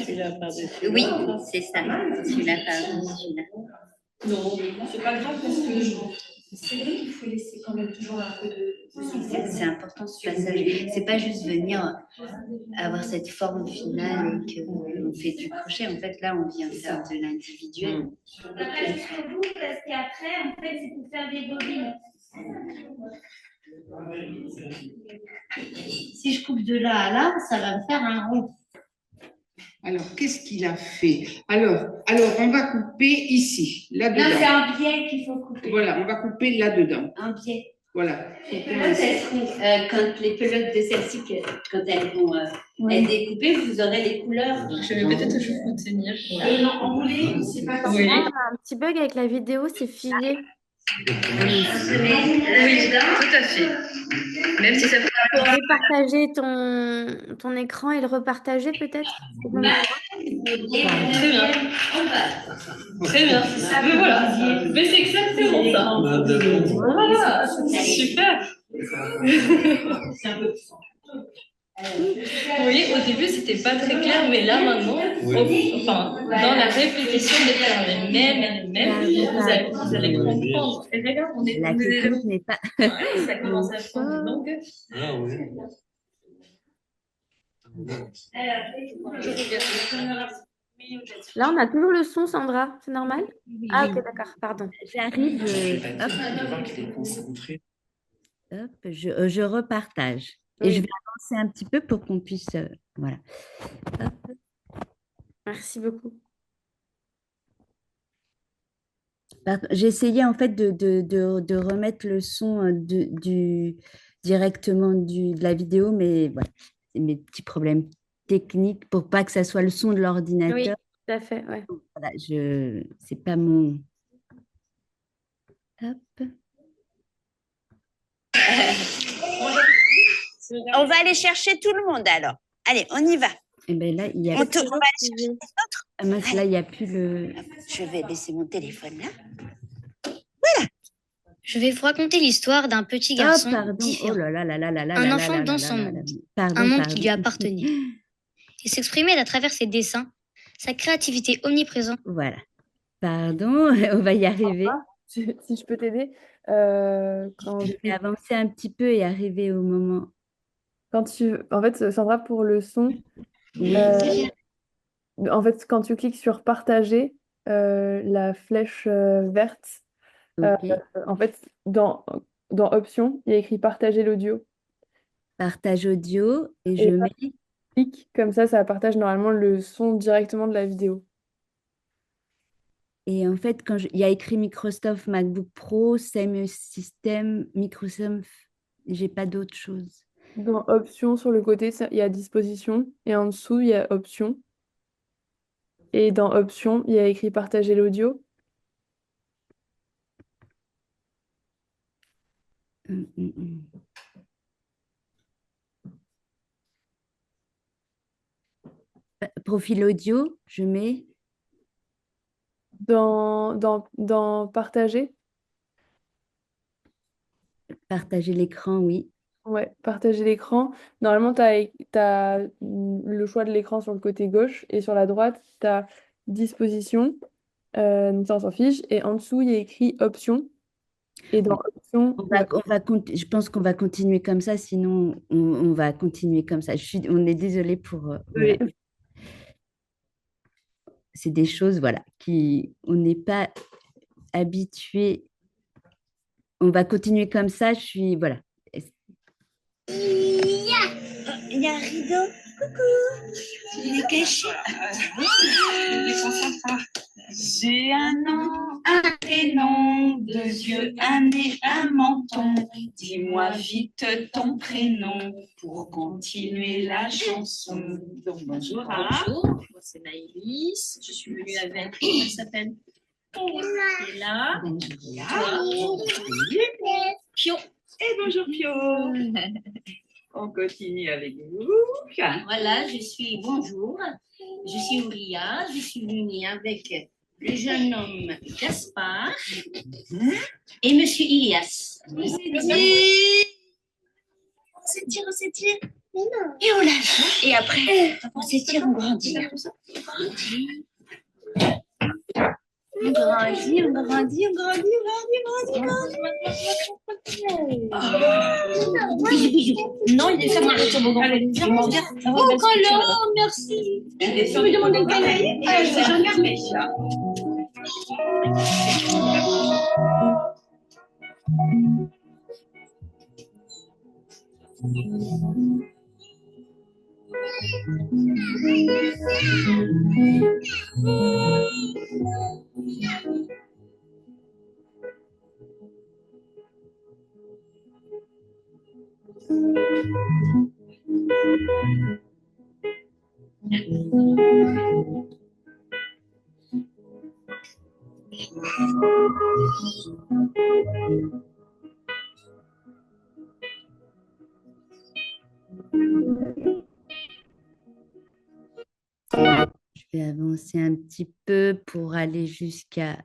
Celui-là par-dessus. Oui, c'est ça. Celui-là par-dessus. Non, c'est pas grave parce que c'est vrai qu'il faut laisser quand même toujours un peu de C'est important ce passage. C'est pas juste venir avoir cette forme finale et qu'on fait du crochet. En fait, là, on vient faire de l'individuel. Parce qu'après, en fait, c'est pour faire des bobines. Si je coupe de là à là, ça va me faire un rond. Alors, qu'est-ce qu'il a fait? Alors, on va couper ici, là-dedans. Là, c'est un biais qu'il faut couper. Voilà, on va couper là-dedans. Un biais. Voilà. Quand les pelotes de celle-ci, quand elles vont être découpées, vous aurez les couleurs. Je vais peut-être je tenir. On voulait, c'est pas comme On a un petit bug avec la vidéo, c'est figé. Oui, tout à fait. Même si ça peut Tu peux repartager ton écran et le repartager peut-être? Très bien. Très bien. Mais voilà. Mais c'est exactement ça. Voilà. Super. Oui, au début, c'était pas très clair, mais là, maintenant, dans la répétition des termes, les mêmes, vous allez comprendre. Et regarde, La technique n'est pas. Ça commence à prendre une longueur. Ah oui. Là, on a toujours le son, Sandra, c'est normal? Ah, ok, d'accord, pardon. J'arrive. Hop, je repartage. Et je vais avancer un petit peu pour qu'on puisse. Voilà. Hop. Merci beaucoup. J'ai essayé en fait de remettre le son directement de la vidéo, mais voilà, c'est mes petits problèmes techniques pour pas que ça soit le son de l'ordinateur. Oui, tout à fait, ouais. Voilà, c'est pas mon. Hop. On va aller chercher tout le monde alors. Allez, on y va. Et bien là, il y a. On va aller chercher les autres. Ah, mince, là, il n'y a plus le. Je vais laisser mon téléphone là. Voilà. Je vais vous raconter l'histoire d'un petit garçon différent. Oh là là là là là là un là enfant là dans là son là là monde. là. Un monde qui lui appartenait. Il s'exprimait à travers ses dessins, sa créativité omniprésente. Voilà. Pardon, on va y arriver. Si je peux t'aider. Je vais avancer un petit peu et arriver au moment. En fait, Sandra, pour le son, Oui. en fait, quand tu cliques sur partager, la flèche verte, Ok. en fait, dans options, il y a écrit partager l'audio. Partage audio et Et je là, mets. clique, comme ça partage normalement le son directement de la vidéo. Et en fait, il y a écrit Microsoft MacBook Pro, same system, Microsoft, j'ai pas d'autre chose. Dans options, sur le côté, il y a disposition. Et en dessous, il y a options. Et dans options, il y a écrit partager l'audio. Profil audio, je mets. Dans partager. Partager l'écran, oui. Ouais, partager l'écran. Normalement, tu as le choix de l'écran sur le côté gauche et sur la droite, tu as disposition. Donc ça, on s'en fiche. Et en dessous, il y a écrit options. Et dans options, je pense qu'on va continuer comme ça, sinon on va continuer comme ça. On est désolé pour. Voilà. C'est des choses, voilà, on n'est pas habitué. On va continuer comme ça. Voilà. Il y a un rideau. Coucou. Il est caché. J'ai un nom, un prénom, 2 yeux, un nez, un menton. Dis-moi vite ton prénom pour continuer la chanson. Donc bonjour. Bonjour, moi c'est Maëlys. Je suis venue avec, elle s'appelle Ella. Pio. Et bonjour Pio. On continue avec vous. Voilà, bonjour, je suis Ouria, je suis venue avec le jeune homme Gaspard et monsieur Ilias. On s'étire. Et on lâche. Et après, on s'étire, on grandit. On grandit, on grandit, on grandit, on grandit, Bisous, bisous. Non, il est fait mon toboggan. Allez, viens, on regarde. Oh, Colin, merci. Tu me demandes une canaille? C'est gentil. Je vais avancer un petit peu pour aller jusqu'à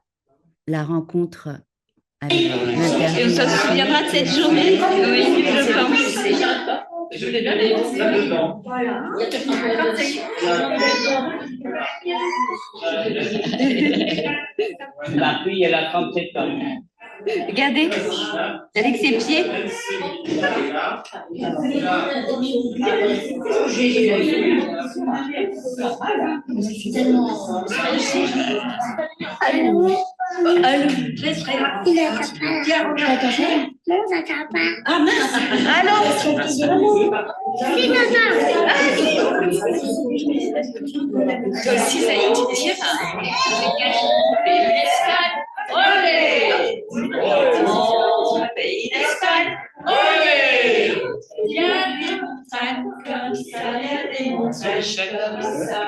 la rencontre avec l'interview. Et on se souviendra de cette journée? Oui, je pense. Je l'ai bien dit. Voilà. Ma fille, elle a 37 ans. Regardez, avec ses pieds. Allô? Il a Ah mince. Allô? Toi aussi, ça y est, tu tires. Olé! Mon pays d'Espagne, olé! Il y a des montagnes comme ça, il y a des montagnes comme ça.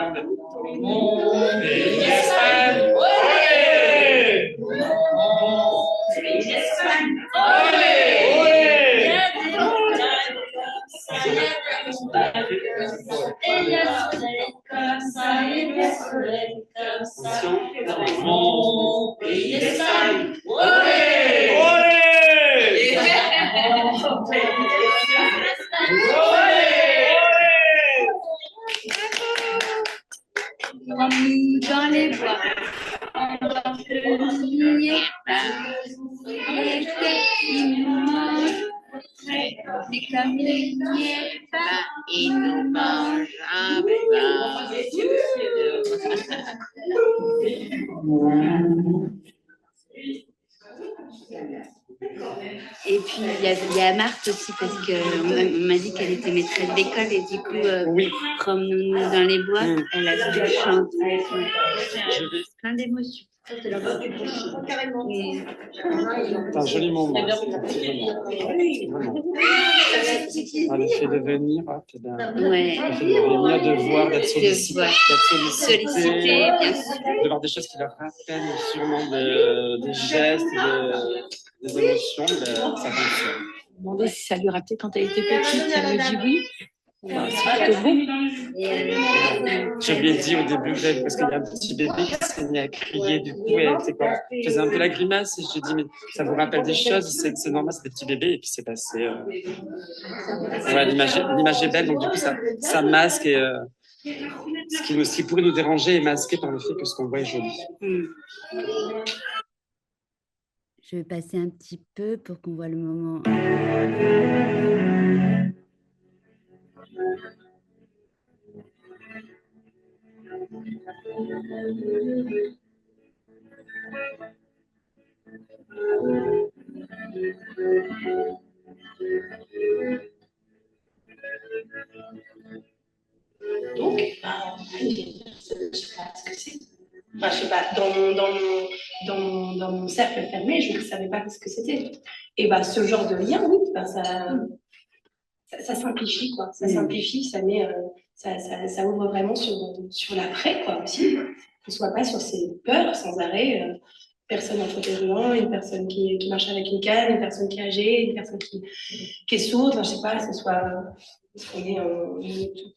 Mon pays d'Espagne, olé! Mon pays d'Espagne, olé! Il y a des montagnes comme ça, il y a des montagnes comme ça. Et il y a le soleil comme ça, et le soleil comme ça. Mon pays d'Espagne, olé! Olé! Mon pays d'Espagne, olé! Comme nous dans les bois, on va venir et qu'ils nous mangent. C'est comme les pas, ils nous mangent Et puis il y a Marthe aussi parce qu'on m'a dit qu'elle était maîtresse d'école et du coup, promenons-nous dans les bois, elle a pu chanter. Plein d'émotions. C'est un joli moment. Elle fait de venir, Ouais. Elle fait de venir, de voir, d'être sollicité, bien sûr. de voir des choses qui leur rappellent sûrement des gestes, des émotions, ça fonctionne. Je me demandais si ça lui rappelait quand elle était petite, elle me dit oui. C'est plutôt bon. Je lui ai dit au début, parce qu'il y a un petit bébé qui s'est mis à crier, du coup, et je faisais un peu la grimace, et je lui ai dit, mais ça vous rappelle des choses, c'est normal, c'est des petits bébés, et puis c'est passé. Ouais, l'image est belle, donc du coup, ça masque, et ce qui pourrait nous déranger est masqué par le fait que ce qu'on voit est joli. Je vais passer un petit peu pour qu'on voit le moment. Donc, je sais pas ce que c'est. Enfin, je sais pas, dans mon cercle fermé, je ne savais pas ce que c'était. Et bah, ce genre de lien, oui, bah, ça simplifie, quoi. Ça simplifie, ça met, ça ouvre vraiment sur l'après, quoi, aussi. On ne soit pas sur ces peurs sans arrêt. Personne en fauteuil roulant, une personne qui marche avec une canne, une personne qui est âgée, une personne qui est sourde, enfin, je sais pas, que ce soit. Parce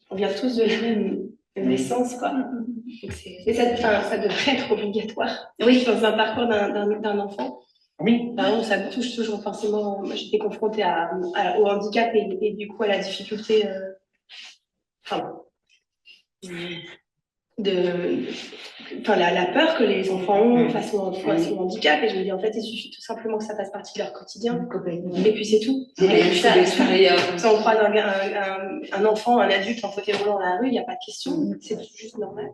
on vient tous de la même naissance, quoi. Donc ça devrait être obligatoire. Oui, dans un parcours d'un enfant. Oui. Par exemple, ça me touche toujours forcément. Moi, j'étais confrontée au handicap et du coup à la difficulté. la peur que les enfants ont face au handicap. Et je me dis, en fait, il suffit tout simplement que ça fasse partie de leur quotidien. Et puis c'est tout. Si on croise un enfant, un adulte en fauteuil roulant dans la rue, il n'y a pas de question. C'est juste normal.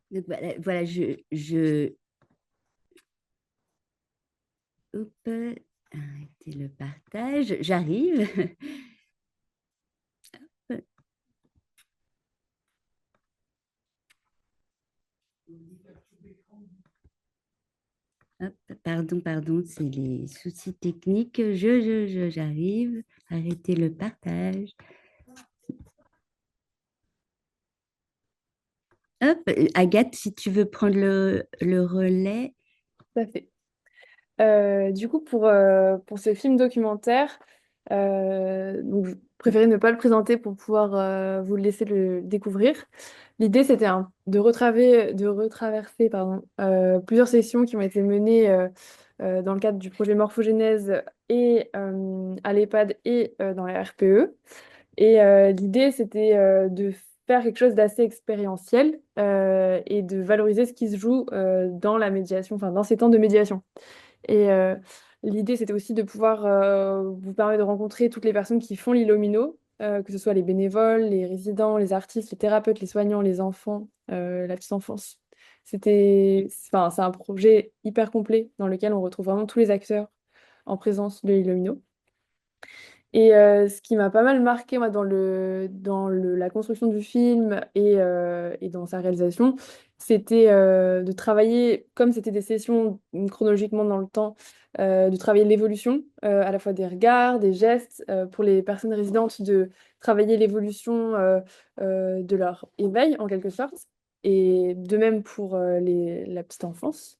Donc voilà, hop, arrêtez le partage, j'arrive. Hop, pardon, c'est les soucis techniques. J'arrive. Arrêtez le partage. Hop, Agathe, si tu veux prendre le relais. Tout à fait. Du coup, pour ce film documentaire, donc, je préférais ne pas le présenter pour pouvoir vous le laisser le découvrir. L'idée, c'était de retraverser plusieurs sessions qui ont été menées dans le cadre du projet Morphogénèse et à l'EHPAD et dans la RPE. Et l'idée, c'était de faire quelque chose d'assez expérientiel et de valoriser ce qui se joue dans la médiation, enfin dans ces temps de médiation. Et l'idée, c'était aussi de pouvoir vous permettre de rencontrer toutes les personnes qui font l'Ilomino, que ce soit les bénévoles, les résidents, les artistes, les thérapeutes, les soignants, les enfants, la petite enfance. C'est un projet hyper complet dans lequel on retrouve vraiment tous les acteurs en présence de l'Ilomino. Et ce qui m'a pas mal marqué moi, la construction du film et dans sa réalisation, c'était de travailler, comme c'était des sessions chronologiquement dans le temps, de travailler l'évolution, à la fois des regards, des gestes, pour les personnes résidentes, de travailler l'évolution de leur éveil en quelque sorte, et de même pour la petite enfance.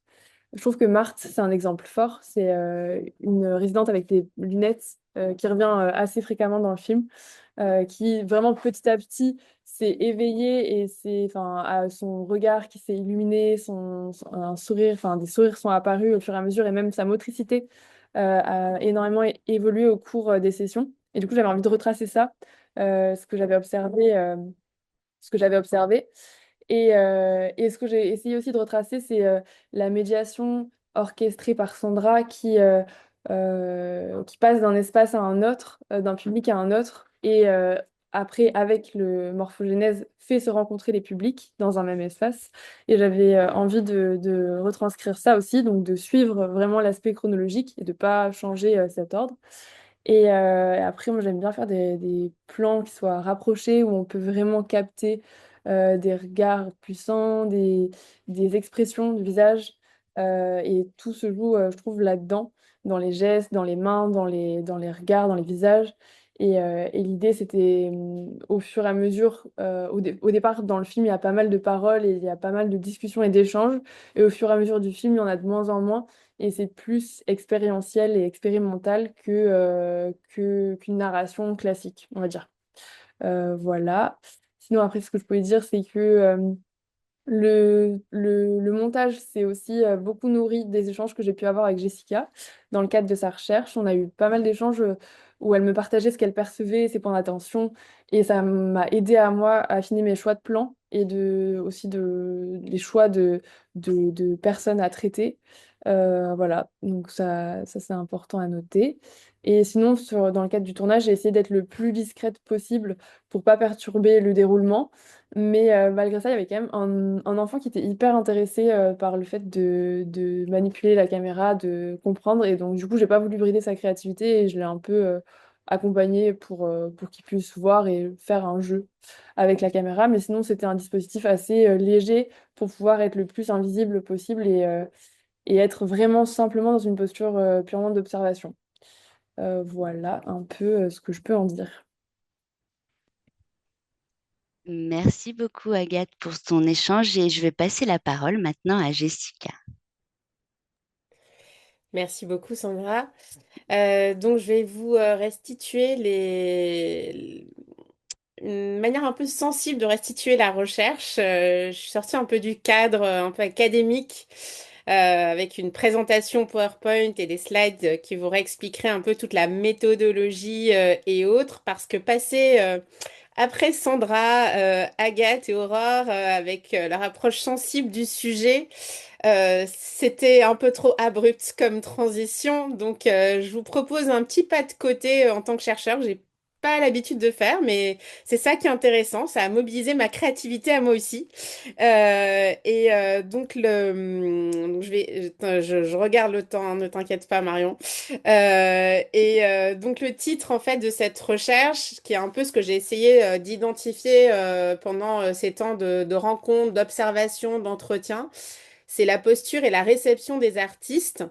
Je trouve que Marthe, c'est un exemple fort. C'est une résidente avec des lunettes qui revient assez fréquemment dans le film, qui vraiment petit à petit s'est éveillée et a son regard qui s'est illuminé, un sourire, enfin des sourires sont apparus au fur et à mesure et même sa motricité a énormément évolué au cours des sessions. Et du coup, j'avais envie de retracer ça, ce que j'avais observé, ce que j'avais observé. Et ce que j'ai essayé aussi de retracer, c'est la médiation orchestrée par Sandra qui passe d'un espace à un autre, d'un public à un autre, et après, avec le morphogénèse, fait se rencontrer les publics dans un même espace. Et j'avais envie de retranscrire ça aussi, donc de suivre vraiment l'aspect chronologique et de ne pas changer cet ordre. Et après, moi, j'aime bien faire des plans qui soient rapprochés, où on peut vraiment capter des regards puissants, des expressions du visage. Et tout se joue, je trouve, là-dedans, dans les gestes, dans les mains, dans les regards, dans les visages. Et l'idée, c'était au fur et à mesure, au départ, dans le film, il y a pas mal de paroles et il y a pas mal de discussions et d'échanges. Et au fur et à mesure du film, il y en a de moins en moins. Et c'est plus expérientiel et expérimental qu'une narration classique, on va dire. Voilà. Sinon, après, ce que je pouvais dire, c'est que le montage s'est aussi beaucoup nourri des échanges que j'ai pu avoir avec Jessica dans le cadre de sa recherche. On a eu pas mal d'échanges où elle me partageait ce qu'elle percevait, ses points d'attention, et ça m'a aidé à moi à affiner mes choix de plans et aussi les choix de personnes à traiter. Voilà, donc ça c'est important à noter. Et sinon, dans le cadre du tournage, j'ai essayé d'être le plus discrète possible pour pas perturber le déroulement. Mais malgré ça, il y avait quand même un enfant qui était hyper intéressé par le fait de manipuler la caméra, de comprendre. Et donc, du coup, j'ai pas voulu brider sa créativité et je l'ai un peu accompagné pour qu'il puisse voir et faire un jeu avec la caméra. Mais sinon, c'était un dispositif assez léger pour pouvoir être le plus invisible possible et être vraiment simplement dans une posture purement d'observation. Voilà un peu ce que je peux en dire. Merci beaucoup, Agathe, pour ton échange et je vais passer la parole maintenant à Jessica. Merci beaucoup, Sandra. Donc, je vais vous restituer une manière un peu sensible de restituer la recherche. Je suis sortie un peu du cadre un peu académique avec une présentation PowerPoint et des slides qui vous réexpliqueraient un peu toute la méthodologie et autres, parce que passer après Sandra, Agathe et Aurore avec leur approche sensible du sujet, c'était un peu trop abrupt comme transition, donc je vous propose un petit pas de côté en tant que chercheur. J'ai pas l'habitude de faire, mais c'est ça qui est intéressant, ça a mobilisé ma créativité à moi aussi. Donc je regarde le temps, hein, ne t'inquiète pas Marion. Donc le titre en fait de cette recherche, qui est un peu ce que j'ai essayé d'identifier pendant ces temps de rencontres, d'observation, d'entretien. C'est la posture et la réception des artistes,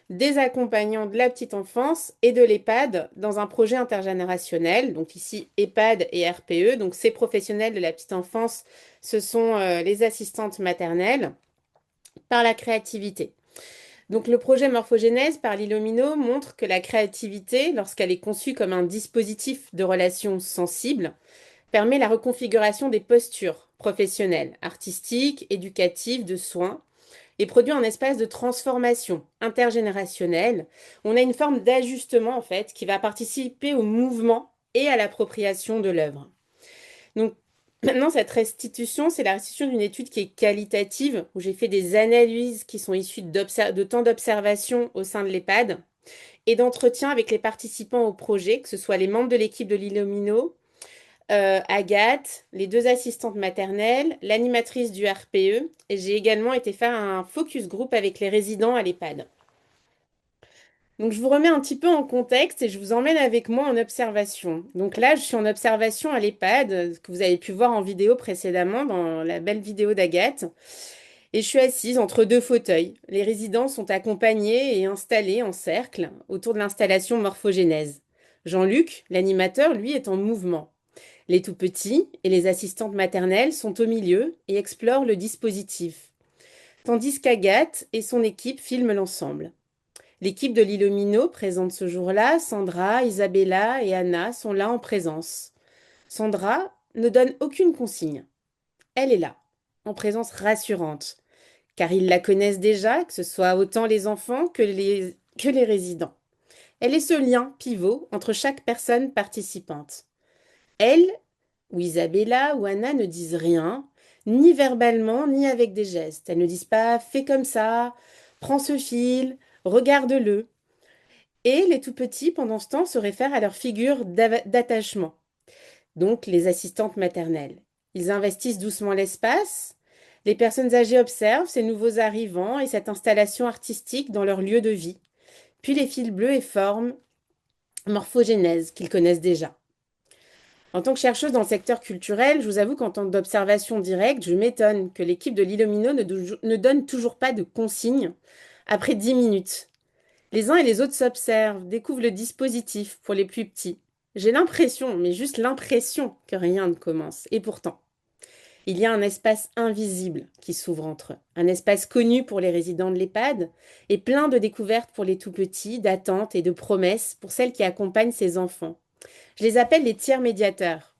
des accompagnants de la petite enfance et de l'EHPAD dans un projet intergénérationnel. Donc ici, EHPAD et RPE. Donc ces professionnels de la petite enfance, ce sont les assistantes maternelles par la créativité. Donc le projet Morphogénèse par Lilomino montre que la créativité, lorsqu'elle est conçue comme un dispositif de relation sensible, permet la reconfiguration des postures professionnelles, artistiques, éducatives, de soins, et produit un espace de transformation intergénérationnelle. On a une forme d'ajustement en fait qui va participer au mouvement et à l'appropriation de l'œuvre. Donc maintenant, cette restitution, c'est la restitution d'une étude qui est qualitative, où j'ai fait des analyses qui sont issues de temps d'observation au sein de l'EHPAD et d'entretien avec les participants au projet, que ce soit les membres de l'équipe de Lilomino, Agathe, les deux assistantes maternelles, l'animatrice du RPE, et j'ai également été faire un focus group avec les résidents à l'EHPAD. Donc je vous remets un petit peu en contexte et je vous emmène avec moi en observation. Donc là, je suis en observation à l'EHPAD, que vous avez pu voir en vidéo précédemment dans la belle vidéo d'Agathe. Et je suis assise entre deux fauteuils. Les résidents sont accompagnés et installés en cercle autour de l'installation Morphogénèse. Jean-Luc, l'animateur, lui, est en mouvement. Les tout-petits et les assistantes maternelles sont au milieu et explorent le dispositif, tandis qu'Agathe et son équipe filment l'ensemble. L'équipe de Lilomino présente ce jour-là, Sandra, Isabella et Anna sont là en présence. Sandra ne donne aucune consigne. Elle est là, en présence rassurante, car ils la connaissent déjà, que ce soit autant les enfants que les résidents. Elle est ce lien pivot entre chaque personne participante. Elle où Isabella ou Anna ne disent rien, ni verbalement, ni avec des gestes. Elles ne disent pas fais comme ça, prends ce fil, regarde-le. Et les tout petits, pendant ce temps, se réfèrent à leur figure d'attachement, donc les assistantes maternelles. Ils investissent doucement l'espace. Les personnes âgées observent ces nouveaux arrivants et cette installation artistique dans leur lieu de vie. Puis les fils bleus et forment Morphogénèse qu'ils connaissent déjà. En tant que chercheuse dans le secteur culturel, je vous avoue qu'en tant d'observation directe, je m'étonne que l'équipe de Lilomino ne donne toujours pas de consignes après 10 minutes. Les uns et les autres s'observent, découvrent le dispositif pour les plus petits. J'ai l'impression, mais juste l'impression, que rien ne commence. Et pourtant, il y a un espace invisible qui s'ouvre entre eux. Un espace connu pour les résidents de l'EHPAD et plein de découvertes pour les tout petits, d'attentes et de promesses pour celles qui accompagnent ces enfants. Je les appelle les tiers médiateurs.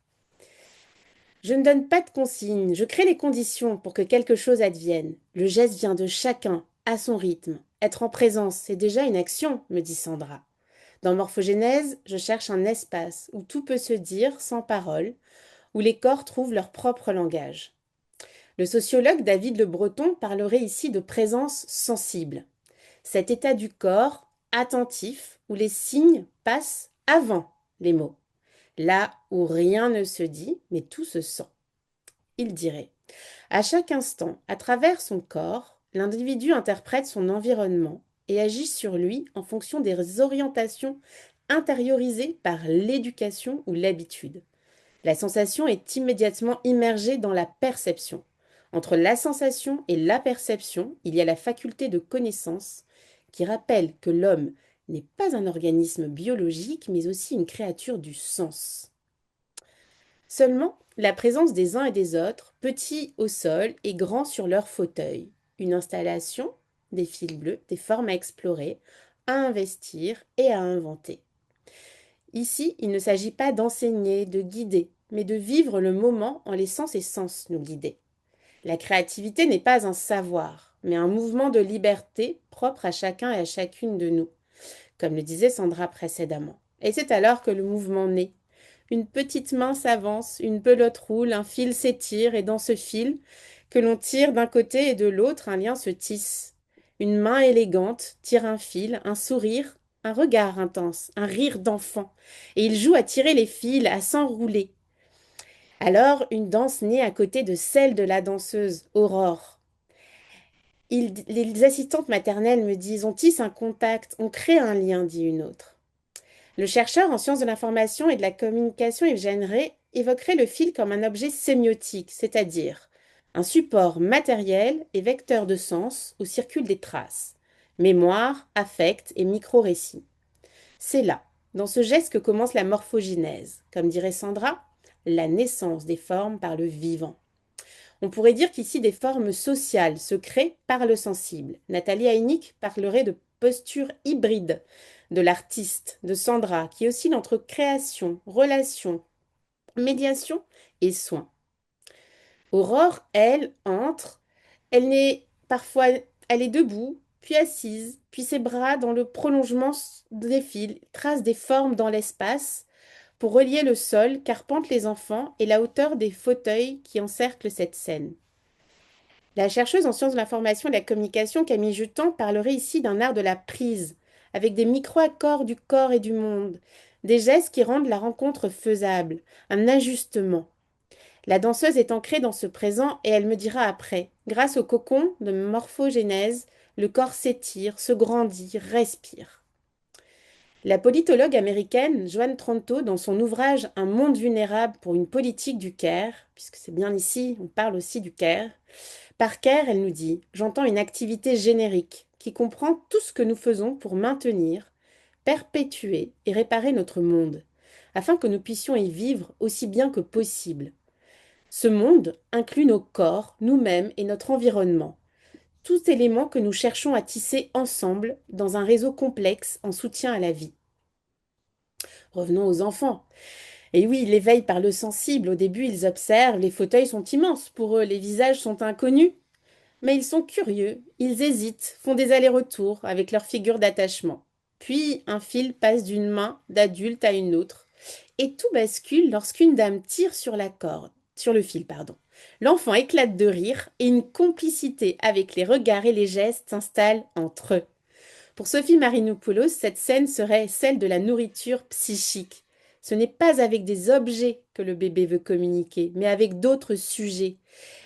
Je ne donne pas de consignes, je crée les conditions pour que quelque chose advienne. Le geste vient de chacun, à son rythme. Être en présence, c'est déjà une action, me dit Sandra. Dans Morphogénèse, je cherche un espace où tout peut se dire sans parole, où les corps trouvent leur propre langage. Le sociologue David Le Breton parlerait ici de présence sensible. cet état du corps attentif où les signes passent avant les mots, là où rien ne se dit, mais tout se sent. Il dirait, à chaque instant, à travers son corps, l'individu interprète son environnement et agit sur lui en fonction des orientations intériorisées par l'éducation ou l'habitude. La sensation est immédiatement immergée dans la perception. Entre la sensation et la perception, il y a la faculté de connaissance qui rappelle que l'homme n'est pas un organisme biologique, mais aussi une créature du sens. Seulement, la présence des uns et des autres, petits au sol et grands sur leur fauteuil, une installation, des fils bleus, des formes à explorer, à investir et à inventer. Ici, il ne s'agit pas d'enseigner, de guider, mais de vivre le moment en laissant ses sens nous guider. La créativité n'est pas un savoir, mais un mouvement de liberté propre à chacun et à chacune de nous, comme le disait Sandra précédemment. Et c'est alors que le mouvement naît. Une petite main s'avance, une pelote roule, un fil s'étire, et dans ce fil, que l'on tire d'un côté et de l'autre, un lien se tisse. Une main élégante tire un fil, un sourire, un regard intense, un rire d'enfant, et il joue à tirer les fils, à s'enrouler. Alors, une danse naît à côté de celle de la danseuse, Aurore. Les assistantes maternelles me disent, on tisse un contact, on crée un lien, dit une autre. Le chercheur en sciences de l'information et de la communication Yves Jeanneret évoquerait le fil comme un objet sémiotique, c'est-à-dire un support matériel et vecteur de sens où circulent des traces, mémoire, affect et micro-récits. C'est là, dans ce geste que commence la morphogénèse, comme dirait Sandra, la naissance des formes par le vivant. On pourrait dire qu'ici des formes sociales se créent par le sensible. Nathalie Heinick parlerait de posture hybride de l'artiste, de Sandra, qui oscille entre création, relation, médiation et soin. Aurore, elle, entre, elle est debout, puis assise, puis ses bras dans le prolongement des fils, tracent des formes dans l'espace pour relier le sol qu'arpentent les enfants et la hauteur des fauteuils qui encerclent cette scène. La chercheuse en sciences de l'information et de la communication Camille Jutan parlerait ici d'un art de la prise, avec des micro-accords du corps et du monde, des gestes qui rendent la rencontre faisable, un ajustement. La danseuse est ancrée dans ce présent et elle me dira après, grâce au cocon de morphogénèse, le corps s'étire, se grandit, respire. La politologue américaine Joanne Tronto, dans son ouvrage Un monde vulnérable pour une politique du care, puisque c'est bien ici, on parle aussi du care, par care, elle nous dit « J'entends une activité générique qui comprend tout ce que nous faisons pour maintenir, perpétuer et réparer notre monde, afin que nous puissions y vivre aussi bien que possible. Ce monde inclut nos corps, nous-mêmes et notre environnement, tous éléments que nous cherchons à tisser ensemble dans un réseau complexe en soutien à la vie. » Revenons aux enfants. Et oui, l'éveil par le sensible, au début ils observent, les fauteuils sont immenses pour eux, les visages sont inconnus. Mais ils sont curieux, ils hésitent, font des allers-retours avec leur figure d'attachement. Puis un fil passe d'une main d'adulte à une autre, et tout bascule lorsqu'une dame tire sur la corde, sur le fil, pardon. L'enfant éclate de rire et une complicité avec les regards et les gestes s'installe entre eux. Pour Sophie Marinopoulos, cette scène serait celle de la nourriture psychique. Ce n'est pas avec des objets que le bébé veut communiquer, mais avec d'autres sujets,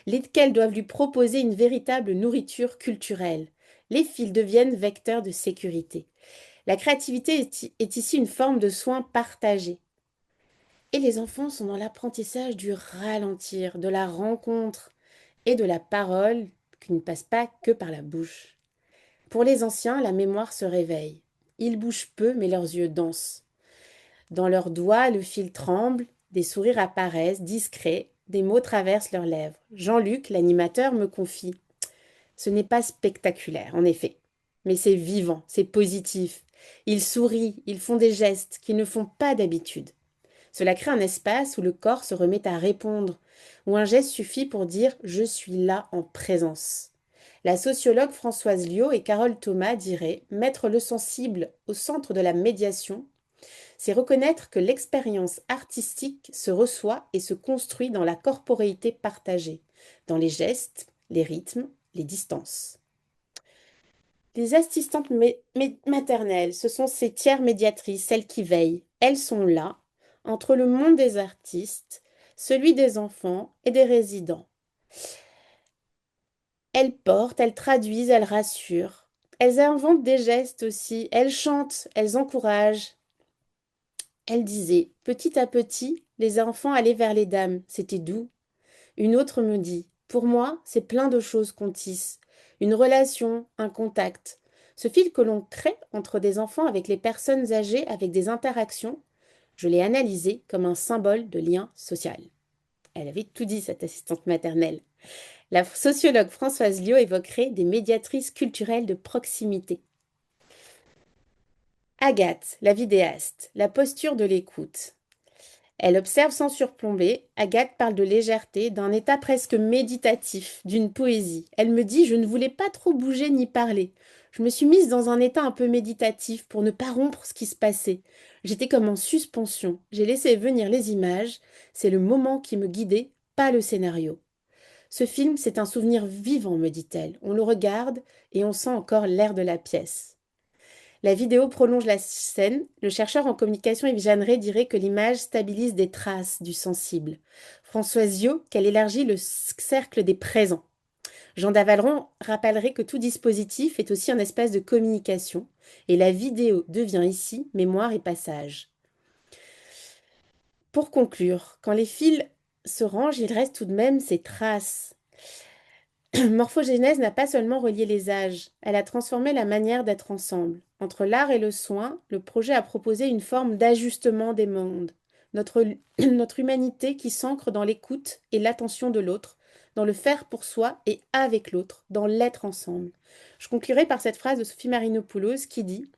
lesquels doivent lui proposer une véritable nourriture culturelle. Les fils deviennent vecteurs de sécurité. La créativité est ici une forme de soin partagé. Et les enfants sont dans l'apprentissage du ralentir, de la rencontre et de la parole qui ne passe pas que par la bouche. Pour les anciens, la mémoire se réveille. Ils bougent peu, mais leurs yeux dansent. Dans leurs doigts, le fil tremble, des sourires apparaissent, discrets, des mots traversent leurs lèvres. Jean-Luc, l'animateur, me confie. Ce n'est pas spectaculaire, en effet, mais c'est vivant, c'est positif. Ils sourient, ils font des gestes qu'ils ne font pas d'habitude. Cela crée un espace où le corps se remet à répondre, où un geste suffit pour dire « je suis là en présence ». La sociologue Françoise Liot et Carole Thomas diraient « mettre le sensible au centre de la médiation », c'est reconnaître que l'expérience artistique se reçoit et se construit dans la corporéité partagée, dans les gestes, les rythmes, les distances. Les assistantes maternelles, ce sont ces tiers médiatrices, celles qui veillent. Elles sont là, entre le monde des artistes, celui des enfants et des résidents. Elles portent, elles traduisent, elles rassurent. Elles inventent des gestes aussi, elles chantent, elles encouragent. Elles disaient, petit à petit, les enfants allaient vers les dames, c'était doux. Une autre me dit, pour moi, c'est plein de choses qu'on tisse. Une relation, un contact. Ce fil que l'on crée entre des enfants avec les personnes âgées, avec des interactions, je l'ai analysé comme un symbole de lien social. Elle avait tout dit, cette assistante maternelle. La sociologue Françoise Liot évoquerait des médiatrices culturelles de proximité. Agathe, la vidéaste, la posture de l'écoute. Elle observe sans surplomber. Agathe parle de légèreté, d'un état presque méditatif, d'une poésie. Elle me dit, je ne voulais pas trop bouger ni parler. Je me suis mise dans un état un peu méditatif pour ne pas rompre ce qui se passait. J'étais comme en suspension. J'ai laissé venir les images. C'est le moment qui me guidait, pas le scénario. Ce film, c'est un souvenir vivant, me dit-elle. On le regarde et on sent encore l'air de la pièce. La vidéo prolonge la scène. Le chercheur en communication Yves Jeanneret dirait que l'image stabilise des traces du sensible. Françoise Ziot, qu'elle élargit le cercle des présents. Jean Davaleron rappellerait que tout dispositif est aussi un espace de communication, et la vidéo devient ici mémoire et passage. Pour conclure, quand les fils se rangent, il reste tout de même ces traces. Morphogénèse n'a pas seulement relié les âges, elle a transformé la manière d'être ensemble. Entre l'art et le soin, le projet a proposé une forme d'ajustement des mondes. Notre humanité qui s'ancre dans l'écoute et l'attention de l'autre, dans le faire pour soi et avec l'autre, dans l'être ensemble. Je conclurai par cette phrase de Sophie Marinopoulos qui dit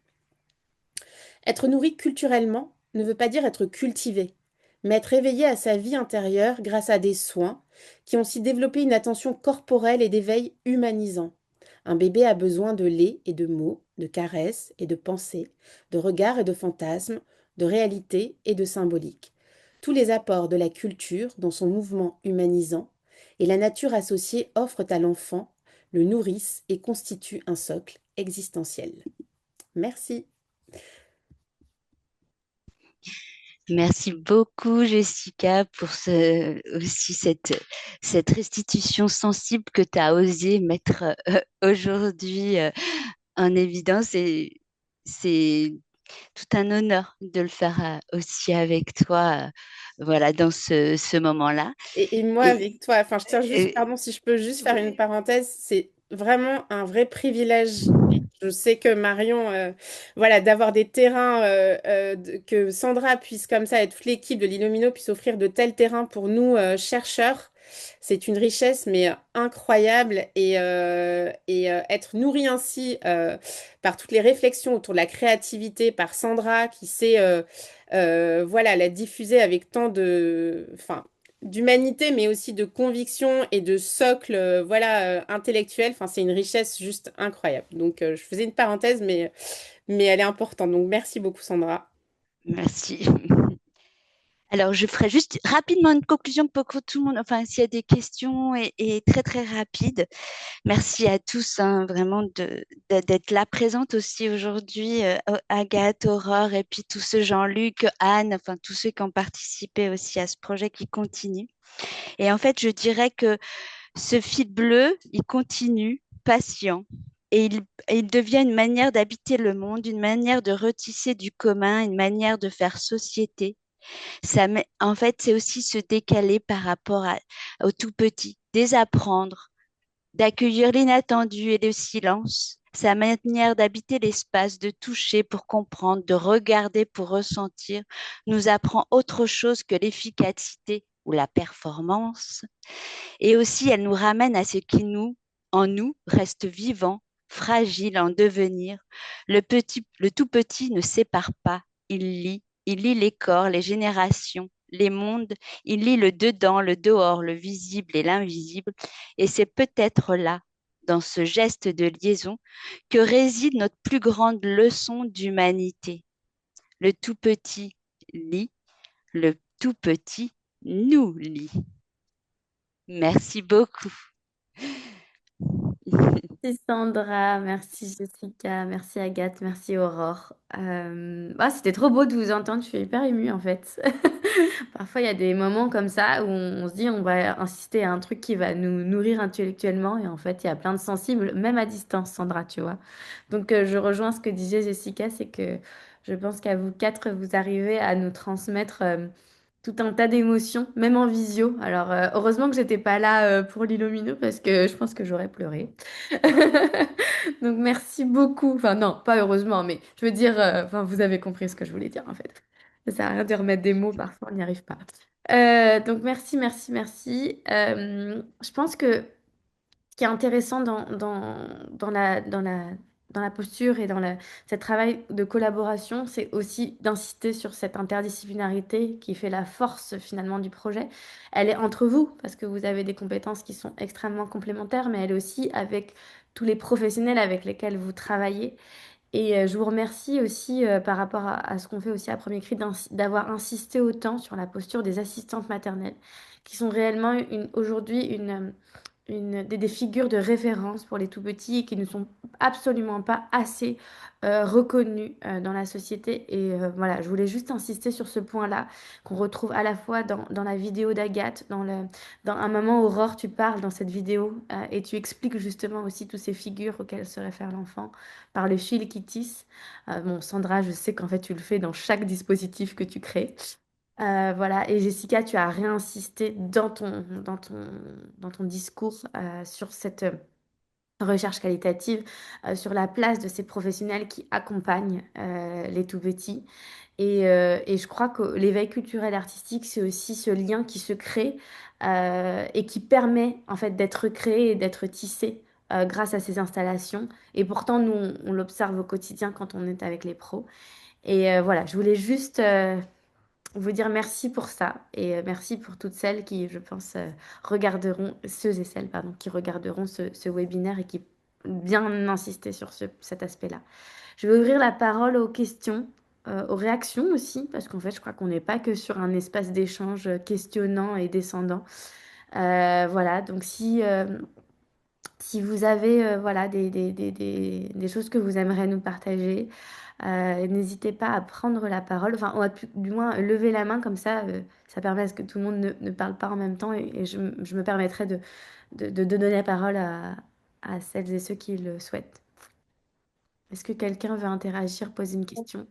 être nourri culturellement ne veut pas dire être cultivé, mais être éveillé à sa vie intérieure grâce à des soins qui ont aussi développé une attention corporelle et d'éveil humanisant. Un bébé a besoin de lait et de mots, de caresses et de pensées, de regards et de fantasmes, de réalité et de symbolique. Tous les apports de la culture dans son mouvement humanisant et la nature associée offrent à l'enfant, le nourrissent et constituent un socle existentiel. Merci. Merci beaucoup, Jessica, pour aussi cette restitution sensible que tu as osé mettre aujourd'hui en évidence. Et c'est tout un honneur de le faire aussi avec toi, voilà, dans ce moment-là. Et moi, avec toi, enfin, je tiens juste, pardon, si je peux juste faire une parenthèse, c'est vraiment un vrai privilège. Je sais que Marion, voilà, d'avoir des terrains, que Sandra puisse comme ça être toute l'équipe de l'Ilomino puisse offrir de tels terrains pour nous, chercheurs. C'est une richesse, mais incroyable. Et être nourri ainsi par toutes les réflexions autour de la créativité, par Sandra qui sait voilà, la diffuser avec tant de, enfin, d'humanité, mais aussi de conviction et de socle, voilà, intellectuel. Enfin, c'est une richesse juste incroyable. Donc, je faisais une parenthèse, mais elle est importante. Donc, merci beaucoup, Sandra. Merci. Alors, je ferai juste rapidement une conclusion pour que tout le monde, enfin, s'il y a des questions et très, très rapide. Merci à tous, hein, vraiment d'être là présente aussi aujourd'hui, Agathe, Aurore et puis tous ceux, Jean-Luc, Anne, enfin, tous ceux qui ont participé aussi à ce projet qui continue. Et en fait, je dirais que ce fil bleu, il continue, patient. Et il devient une manière d'habiter le monde, une manière de retisser du commun, une manière de faire société. En fait, c'est aussi se décaler par rapport au tout petit, désapprendre, d'accueillir l'inattendu et le silence, sa manière d'habiter l'espace, de toucher pour comprendre, de regarder pour ressentir, nous apprend autre chose que l'efficacité ou la performance. Et aussi, elle nous ramène à ce qui en nous, reste vivant, fragile en devenir. Le tout petit ne sépare pas, il lit les corps, les générations, les mondes, il lit le dedans, le dehors, le visible et l'invisible. Et c'est peut-être là, dans ce geste de liaison, que réside notre plus grande leçon d'humanité. Le tout petit lit, le tout petit nous lit. Merci beaucoup. Merci Sandra, merci Jessica, merci Agathe, merci Aurore. C'était trop beau de vous entendre, je suis hyper émue en fait. Parfois il y a des moments comme ça où on se dit on va insister à un truc qui va nous nourrir intellectuellement et en fait il y a plein de sensibles, même à distance Sandra, tu vois. Donc je rejoins ce que disait Jessica, c'est que je pense qu'à vous quatre, vous arrivez à nous transmettre tout un tas d'émotions, même en visio. Alors, heureusement que j'étais pas là pour l'Ilomino parce que je pense que j'aurais pleuré. Donc, merci beaucoup. Enfin, non, pas heureusement, mais je veux dire, enfin, vous avez compris ce que je voulais dire en fait. Ça sert à rien de remettre des mots, parfois on n'y arrive pas. Donc, merci, merci, merci. Je pense que ce qui est intéressant dans la posture et ce travail de collaboration, c'est aussi d'insister sur cette interdisciplinarité qui fait la force finalement du projet. Elle est entre vous, parce que vous avez des compétences qui sont extrêmement complémentaires, mais elle est aussi avec tous les professionnels avec lesquels vous travaillez. Et je vous remercie aussi par rapport à ce qu'on fait aussi à Premier Cri d'avoir insisté autant sur la posture des assistantes maternelles, qui sont réellement aujourd'hui des figures de référence pour les tout petits et qui ne sont absolument pas assez reconnus dans la société. Et voilà, je voulais juste insister sur ce point-là qu'on retrouve à la fois dans la vidéo d'Agathe, dans un moment Aurore, tu parles dans cette vidéo et tu expliques justement aussi toutes ces figures auxquelles se réfère l'enfant par le fil qui tisse. Bon, Sandra, je sais qu'en fait tu le fais dans chaque dispositif que tu crées. Voilà, et Jessica, tu as réinsisté dans ton discours sur cette recherche qualitative, sur la place de ces professionnels qui accompagnent les tout-petits. Et je crois que l'éveil culturel artistique, c'est aussi ce lien qui se crée et qui permet en fait d'être créé et d'être tissé grâce à ces installations. Et pourtant, nous, on l'observe au quotidien quand on est avec les pros. Et voilà, je voulais juste vous dire merci pour ça et merci pour toutes celles qui, je pense, regarderont, ceux et celles, pardon, qui regarderont ce webinaire et qui bien insister sur cet aspect-là. Je vais ouvrir la parole aux questions, aux réactions aussi, parce qu'en fait, je crois qu'on n'est pas que sur un espace d'échange questionnant et descendant. Voilà, donc si vous avez voilà, des choses que vous aimeriez nous partager, n'hésitez pas à prendre la parole, enfin, ou du moins lever la main, comme ça permet à ce que tout le monde ne parle pas en même temps et je me permettrai de donner la parole à celles et ceux qui le souhaitent. Est-ce que quelqu'un veut interagir, poser une question?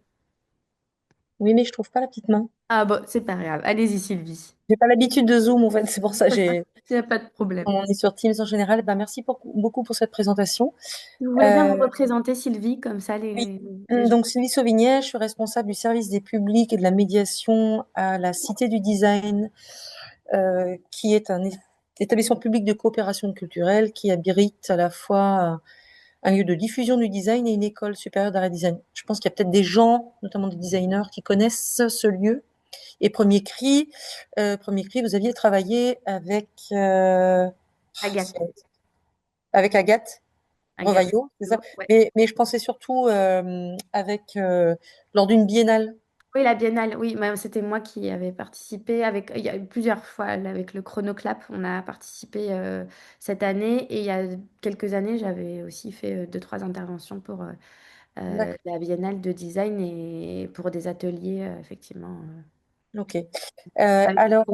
Oui, mais je trouve pas la petite main. Ah bon, c'est pas grave. Allez-y, Sylvie. J'ai pas l'habitude de Zoom, en fait, c'est pour ça que Il n'y a pas de problème. on est sur Teams en général. Ben, merci beaucoup pour cette présentation. Vous voulez bien vous représenter, Sylvie, comme ça les gens... Donc, Sylvie Sauvignet, je suis responsable du service des publics et de la médiation à la Cité du Design, qui est un établissement public de coopération culturelle qui abrite à la fois un lieu de diffusion du design et une école supérieure d'art et design. Je pense qu'il y a peut-être des gens, notamment des designers, qui connaissent ce lieu. Et Premier Cri, vous aviez travaillé avec Agathe. Agathe Agathe. Revaillot, c'est ça? Ouais. Mais je pensais surtout lors d'une biennale. Oui, la biennale, oui, c'était moi qui avais participé avec, il y a eu plusieurs fois là, avec le Chronoclap, on a participé cette année et il y a quelques années, j'avais aussi fait deux, trois interventions pour la biennale de design et pour des ateliers, effectivement. Ok. Avec Alors,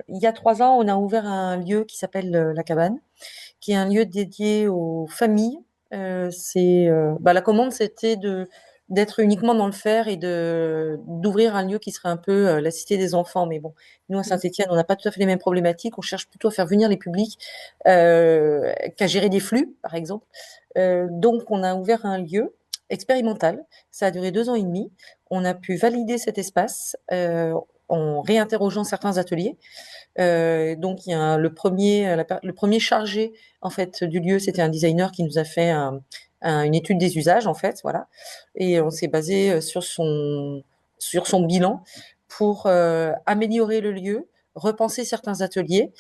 il y a 3 ans, on a ouvert un lieu qui s'appelle La Cabane, qui est un lieu dédié aux familles. La commande, c'était d'être uniquement dans le faire et d'ouvrir un lieu qui serait un peu la cité des enfants. Mais bon, nous à Saint-Étienne, on n'a pas tout à fait les mêmes problématiques. On cherche plutôt à faire venir les publics qu'à gérer des flux, par exemple. Donc, on a ouvert un lieu expérimental. Ça a duré 2 ans et demi. On a pu valider cet espace en réinterrogeant certains ateliers. Donc, il y a le premier chargé en fait du lieu, c'était un designer qui nous a fait une étude des usages en fait, voilà. Et on s'est basé sur son bilan pour améliorer le lieu, repenser certains ateliers.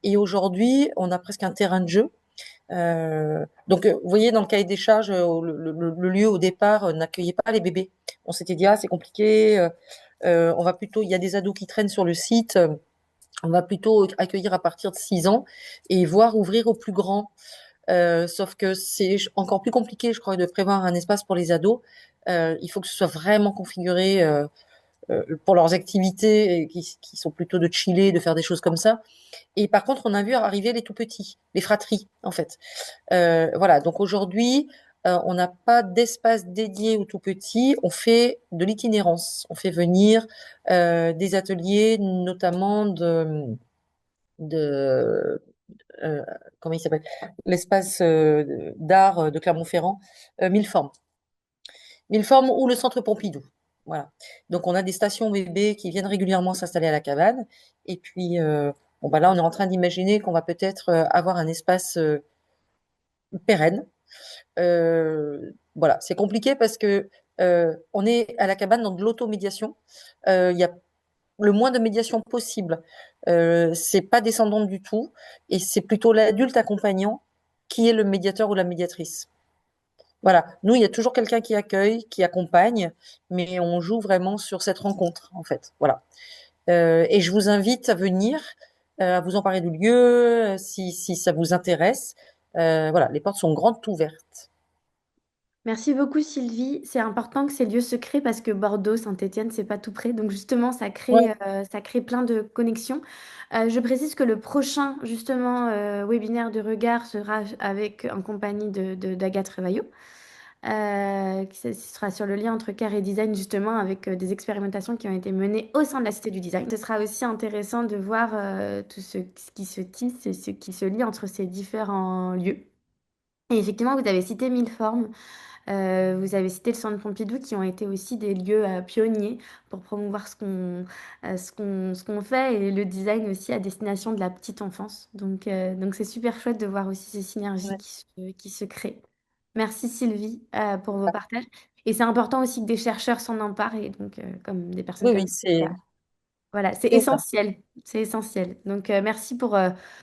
Et aujourd'hui, on a presque un terrain de jeu. Donc, vous voyez, dans le cahier des charges, le lieu au départ n'accueillait pas les bébés. On s'était dit, ah, c'est compliqué. On va plutôt, il y a des ados qui traînent sur le site. On va plutôt accueillir à partir de 6 ans et voir ouvrir aux plus grands. Sauf que c'est encore plus compliqué, je crois, de prévoir un espace pour les ados. Il faut que ce soit vraiment configuré pour leurs activités qui sont plutôt de chiller, de faire des choses comme ça. Et par contre, on a vu arriver les tout petits, les fratries, en fait. Voilà, donc aujourd'hui, on n'a pas d'espace dédié aux tout petits. On fait de l'itinérance. On fait venir des ateliers, notamment de euh, comment il s'appelle? L'espace d'art de Clermont-Ferrand, Mille Formes. Mille Formes ou le Centre Pompidou. Voilà. Donc on a des stations bébés qui viennent régulièrement s'installer à la cabane. Et puis bon bah là on est en train d'imaginer qu'on va peut-être avoir un espace pérenne. Voilà, c'est compliqué parce que on est à la cabane dans de l'automédiation. Il y a le moins de médiation possible. C'est pas descendant du tout, et c'est plutôt l'adulte accompagnant qui est le médiateur ou la médiatrice. Voilà, nous, il y a toujours quelqu'un qui accueille, qui accompagne, mais on joue vraiment sur cette rencontre, en fait. Voilà. Et je vous invite à venir, à vous emparer du lieu, si ça vous intéresse. Voilà, les portes sont grandes ouvertes. Merci beaucoup Sylvie. C'est important que ces lieux se créent parce que Bordeaux, Saint-Étienne, c'est pas tout près. Donc justement, Ouais. ça crée plein de connexions. Je précise que le prochain justement webinaire de regard sera avec en compagnie d'Agathe Revaillot. Ce sera sur le lien entre care et design justement avec des expérimentations qui ont été menées au sein de la Cité du Design. Ce sera aussi intéressant de voir tout ce qui se tisse et ce qui se lie entre ces différents lieux. Et effectivement, vous avez cité Mille Formes. Vous avez cité le Centre Pompidou qui ont été aussi des lieux pionniers pour promouvoir ce qu'on fait et le design aussi à destination de la petite enfance. Donc c'est super chouette de voir aussi ces synergies Ouais. qui se créent. Merci Sylvie pour vos partages. Et c'est important aussi que des chercheurs s'en emparent et donc comme des personnes Oui, comme oui, c'est voilà, c'est c'est ça. essentiel. C'est essentiel. Donc merci pour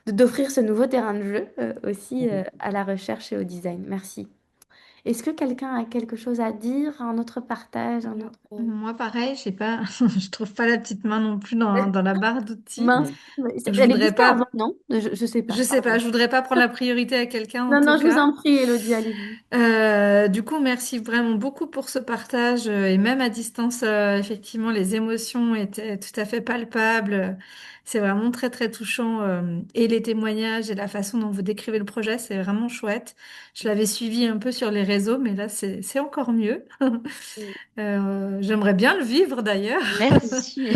d'offrir ce nouveau terrain de jeu aussi à la recherche et au design. Merci. Est-ce que quelqu'un a quelque chose à dire, un autre partage, un autre... Moi, pareil, je sais pas, je trouve pas la petite main non plus dans la barre d'outils. Mince, Je elle voudrais existait pas, avant, non? Je sais pas, je sais pas, pardon. je voudrais pas prendre la priorité à quelqu'un en Non, tout non, je vous cas. en prie, Elodie, allez-y. Du coup, merci vraiment beaucoup pour ce partage et même à distance, effectivement, les émotions étaient tout à fait palpables. C'est vraiment très très touchant et les témoignages et la façon dont vous décrivez le projet, c'est vraiment chouette. Je l'avais suivi un peu sur les réseaux, mais là, c'est encore mieux. J'aimerais bien le vivre d'ailleurs. Merci.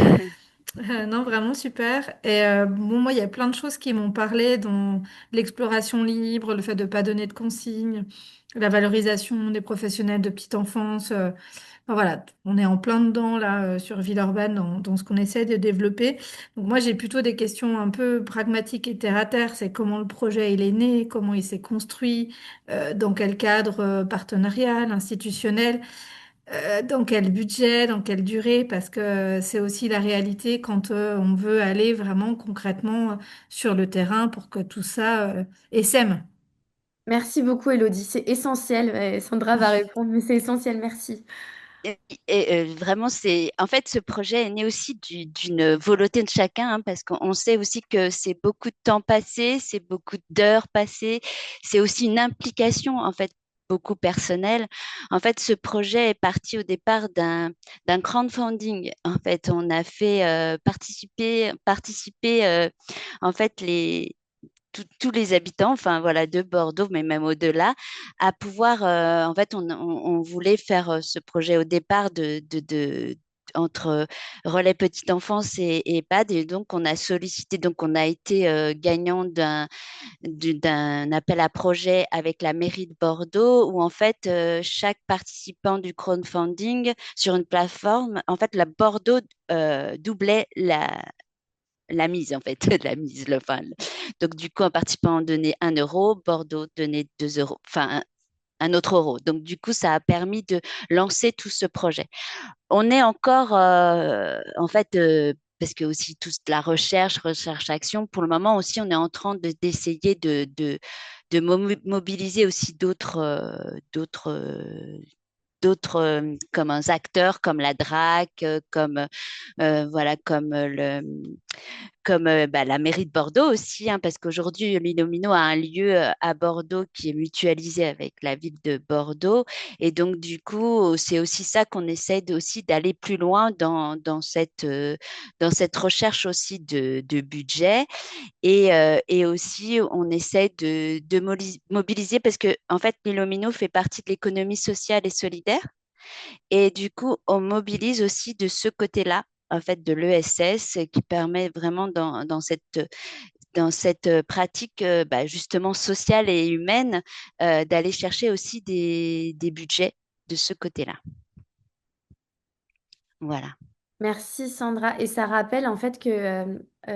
Non, vraiment super. Et bon, moi, il y a plein de choses qui m'ont parlé, dont l'exploration libre, le fait de ne pas donner de consignes, la valorisation des professionnels de petite enfance. Enfin, voilà, on est en plein dedans là sur Villeurbanne dans ce qu'on essaie de développer. Donc moi, j'ai plutôt des questions un peu pragmatiques et terre à terre. C'est comment le projet il est né, comment il s'est construit, dans quel cadre partenarial, institutionnel. Dans quel budget, dans quelle durée, parce que c'est aussi la réalité quand on veut aller vraiment concrètement sur le terrain pour que tout ça essaime. Merci beaucoup, Elodie, c'est essentiel. Sandra va répondre, mais c'est essentiel, merci. Vraiment, c'est en fait ce projet est né aussi d'une volonté de chacun, hein, parce qu'on sait aussi que c'est beaucoup de temps passé, c'est beaucoup d'heures passées, c'est aussi une implication en fait beaucoup personnelle. En fait, ce projet est parti au départ d'un crowdfunding. En fait, on a fait participer en fait tous les habitants, enfin voilà, de Bordeaux, mais même au-delà, à pouvoir, en fait, on voulait faire ce projet au départ entre Relais Petite Enfance et EHPAD, et donc on a sollicité, donc on a été gagnant d'un appel à projet avec la mairie de Bordeaux, où en fait, chaque participant du crowdfunding sur une plateforme, en fait, la Bordeaux doublait la mise, en fait, la mise. Donc, du coup, un participant donnait 1 euro, Bordeaux donnait 2 euros, enfin, un autre euro. Donc, du coup, ça a permis de lancer tout ce projet. On est encore, en fait, parce que aussi toute la recherche-action, pour le moment aussi, on est en train d'essayer de mobiliser aussi d'autres comme acteurs comme la DRAC, comme voilà, comme comme la mairie de Bordeaux aussi, hein, parce qu'aujourd'hui, Lilomino a un lieu à Bordeaux qui est mutualisé avec la ville de Bordeaux. Et donc, du coup, c'est aussi ça qu'on essaie aussi d'aller plus loin dans cette recherche aussi de budget. Et aussi, on essaie de mobiliser parce que, en fait, Lilomino fait partie de l'économie sociale et solidaire. Et du coup, on mobilise aussi de ce côté-là, en fait, de l'ESS qui permet vraiment dans cette pratique justement sociale et humaine d'aller chercher aussi des budgets de ce côté-là. Voilà. Merci Sandra. Et ça rappelle en fait que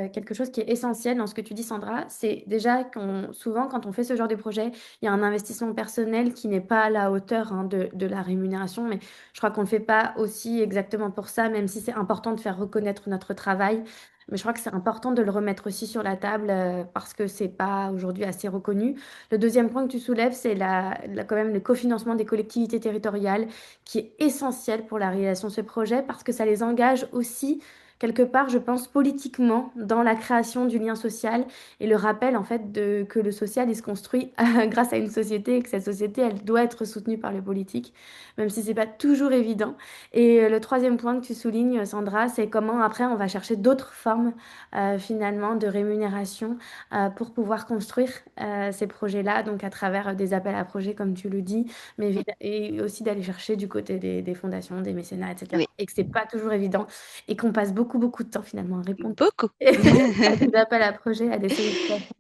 quelque chose qui est essentiel dans ce que tu dis Sandra, c'est déjà qu'on souvent quand on fait ce genre de projet, il y a un investissement personnel qui n'est pas à la hauteur hein, de la rémunération, mais je crois qu'on ne le fait pas aussi exactement pour ça, même si c'est important de faire reconnaître notre travail. Mais je crois que c'est important de le remettre aussi sur la table parce que c'est pas aujourd'hui assez reconnu. Le deuxième point que tu soulèves, c'est quand même le cofinancement des collectivités territoriales qui est essentiel pour la réalisation de ce projet parce que ça les engage aussi quelque part, je pense, politiquement dans la création du lien social et le rappel en fait que le social il se construit grâce à une société et que cette société elle doit être soutenue par le politique, même si c'est pas toujours évident. Et le troisième point que tu soulignes, Sandra, c'est comment après on va chercher d'autres formes finalement de rémunération pour pouvoir construire ces projets-là, donc à travers des appels à projets comme tu le dis, mais et aussi d'aller chercher du côté des fondations, des mécénats, etc. Oui. Et que c'est pas toujours évident et qu'on passe beaucoup, beaucoup de temps finalement à répondre Beaucoup. à des appels à projets, à des sollicitations.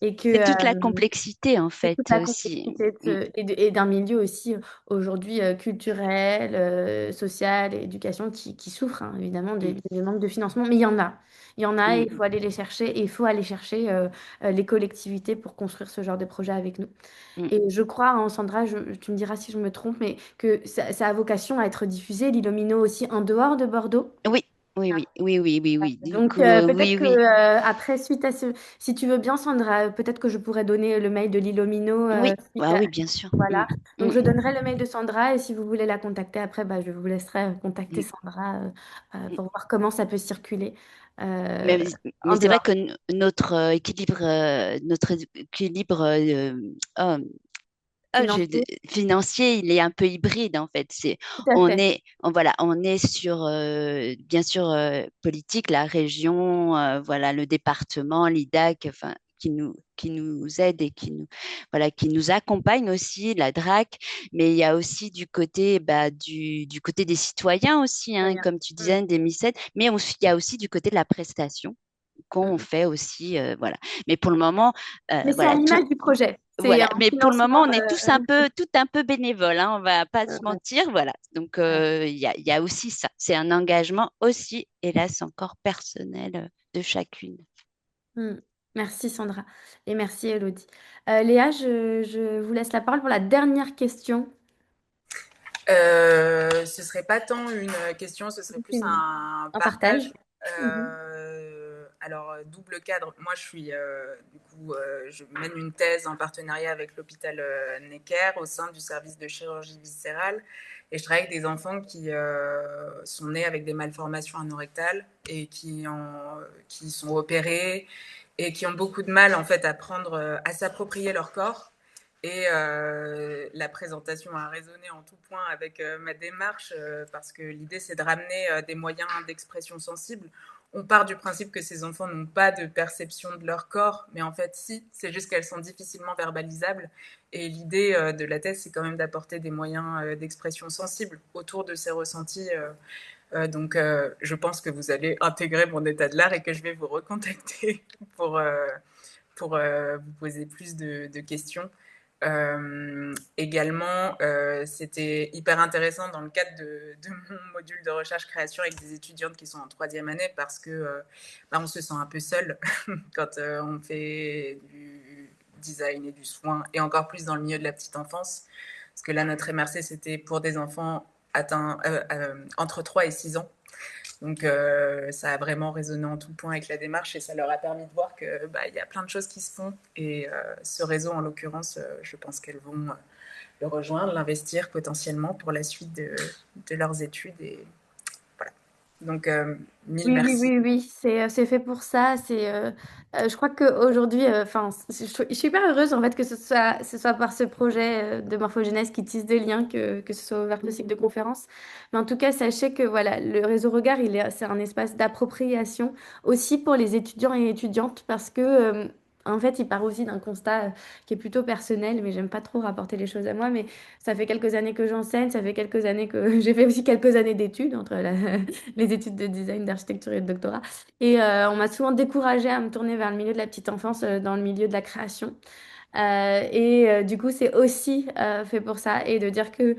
Et que C'est toute la complexité, en c'est fait, toute la aussi. complexité et d'un milieu aussi aujourd'hui culturel, social, et éducation qui souffre hein, évidemment des manques de financement. Mais il y en a. Il y en a et il faut aller les chercher et il faut aller chercher les collectivités pour construire ce genre de projet avec nous. Et je crois, hein, Sandra, tu me diras si je me trompe, mais que ça a vocation à être diffusé, Lilomino aussi en dehors de Bordeaux. Oui, oui, oui, oui, oui, oui, oui. Du Donc coup, peut-être oui, que oui. après, suite à si tu veux bien, Sandra, peut-être que je pourrais donner le mail de Lilomino. Oui, oui, bien sûr. Voilà. Donc je donnerai le mail de Sandra et si vous voulez la contacter après, je vous laisserai contacter Sandra pour voir comment ça peut circuler Mais, en mais c'est vrai dehors. que notre équilibre oh, Financier. financier, il est un peu hybride en fait. Tout à fait. Voilà, on est sur bien sûr politique, la région, voilà, le département, l'IDAC, enfin, qui nous aide et voilà, qui nous accompagne aussi, la DRAC, mais il y a aussi du côté, du côté des citoyens aussi, hein, comme tu disais, des MICED, mais il y a aussi du côté de la prestation qu'on fait aussi, voilà. Mais pour le moment, Mais c'est à voilà, l'image du projet. C'est voilà, un mais pour le moment, financement. on est tout un peu bénévoles, hein, on va pas se mentir, voilà. Donc, il y a aussi ça. C'est un engagement aussi, hélas, encore personnel de chacune. Merci Sandra et merci Elodie. Léa, je vous laisse la parole pour la dernière question. Ce serait pas tant une question, ce serait plus un partage. Alors, double cadre. Moi, je mène une thèse en partenariat avec l'hôpital Necker au sein du service de chirurgie viscérale. Et je travaille avec des enfants qui sont nés avec des malformations anorectales et qui sont opérés et qui ont beaucoup de mal, en fait, à s'approprier leur corps. Et la présentation a résonné en tout point avec ma démarche parce que l'idée, c'est de ramener des moyens d'expression sensibles. On part du principe que ces enfants n'ont pas de perception de leur corps, mais en fait, si, c'est juste qu'elles sont difficilement verbalisables. Et l'idée de la thèse, c'est quand même d'apporter des moyens d'expression sensibles autour de ces ressentis. Donc, je pense que vous allez intégrer mon état de l'art et que je vais vous recontacter pour vous poser plus de questions. Également, c'était hyper intéressant dans le cadre de mon module de recherche-création avec des étudiantes qui sont en 3e année parce que on se sent un peu seul quand on fait du design et du soin et encore plus dans le milieu de la petite enfance. Parce que là, notre MRC, c'était pour des enfants atteints entre 3 et 6 ans. Donc, ça a vraiment résonné en tout point avec la démarche et ça leur a permis de voir qu'il y a plein de choses qui se font. Et ce réseau, en l'occurrence, je pense qu'elles vont le rejoindre, l'investir potentiellement pour la suite de leurs études. Et voilà. Donc, mille Oui, oui, merci. oui, oui, c'est fait pour ça. Je crois qu'aujourd'hui, enfin, je suis hyper heureuse en fait que ce soit par ce projet de morphogénèse qui tisse des liens, que ce soit ouvert le cycle de conférences. Mais en tout cas, sachez que voilà, le réseau Regard, c'est un espace d'appropriation aussi pour les étudiants et étudiantes parce que en fait, il part aussi d'un constat qui est plutôt personnel, mais j'aime pas trop rapporter les choses à moi. Mais ça fait quelques années que j'enseigne, ça fait quelques années que j'ai fait aussi quelques années d'études entre les études de design, d'architecture et de doctorat. Et on m'a souvent découragée à me tourner vers le milieu de la petite enfance, dans le milieu de la création. Du coup, c'est aussi fait pour ça et de dire que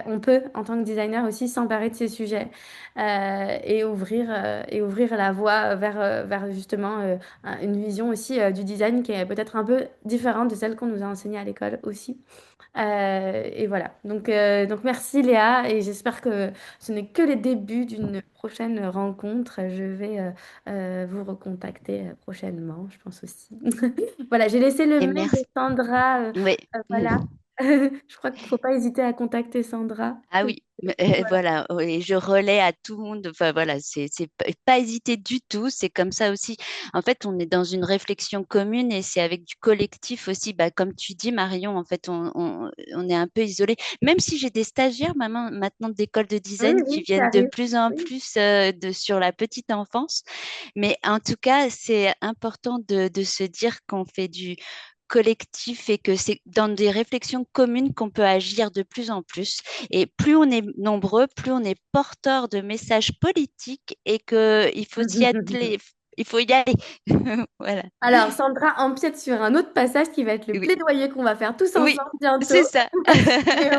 on peut, en tant que designer, aussi s'emparer de ces sujets et ouvrir la voie vers justement une vision aussi du design qui est peut-être un peu différente de celle qu'on nous a enseignée à l'école aussi. Et voilà. Donc merci Léa et j'espère que ce n'est que les débuts d'une prochaine rencontre. Je vais vous recontacter prochainement, je pense aussi. Voilà, j'ai laissé le Et mail de merci. Sandra. Oui. Voilà. Je crois qu'il ne faut pas hésiter à contacter Sandra. Ah oui, Voilà. voilà, et je relais à tout le monde, enfin voilà, pas hésiter du tout, c'est comme ça aussi. En fait, on est dans une réflexion commune et c'est avec du collectif aussi, bah, comme tu dis, Marion, en fait, on est un peu isolé. Même si j'ai des stagiaires maintenant d'école de Oui, design qui oui, ça viennent de arrive. plus en Oui. plus sur la petite enfance, mais en tout cas, c'est important de se dire qu'on fait du collectif et que c'est dans des réflexions communes qu'on peut agir de plus en plus. Et plus on est nombreux, plus on est porteur de messages politiques et qu'il faut s'y atteler, il faut y aller. Voilà. Alors, Sandra empiète sur un autre passage qui va être le Oui, plaidoyer qu'on va faire tous oui, ensemble bientôt. c'est ça. Mais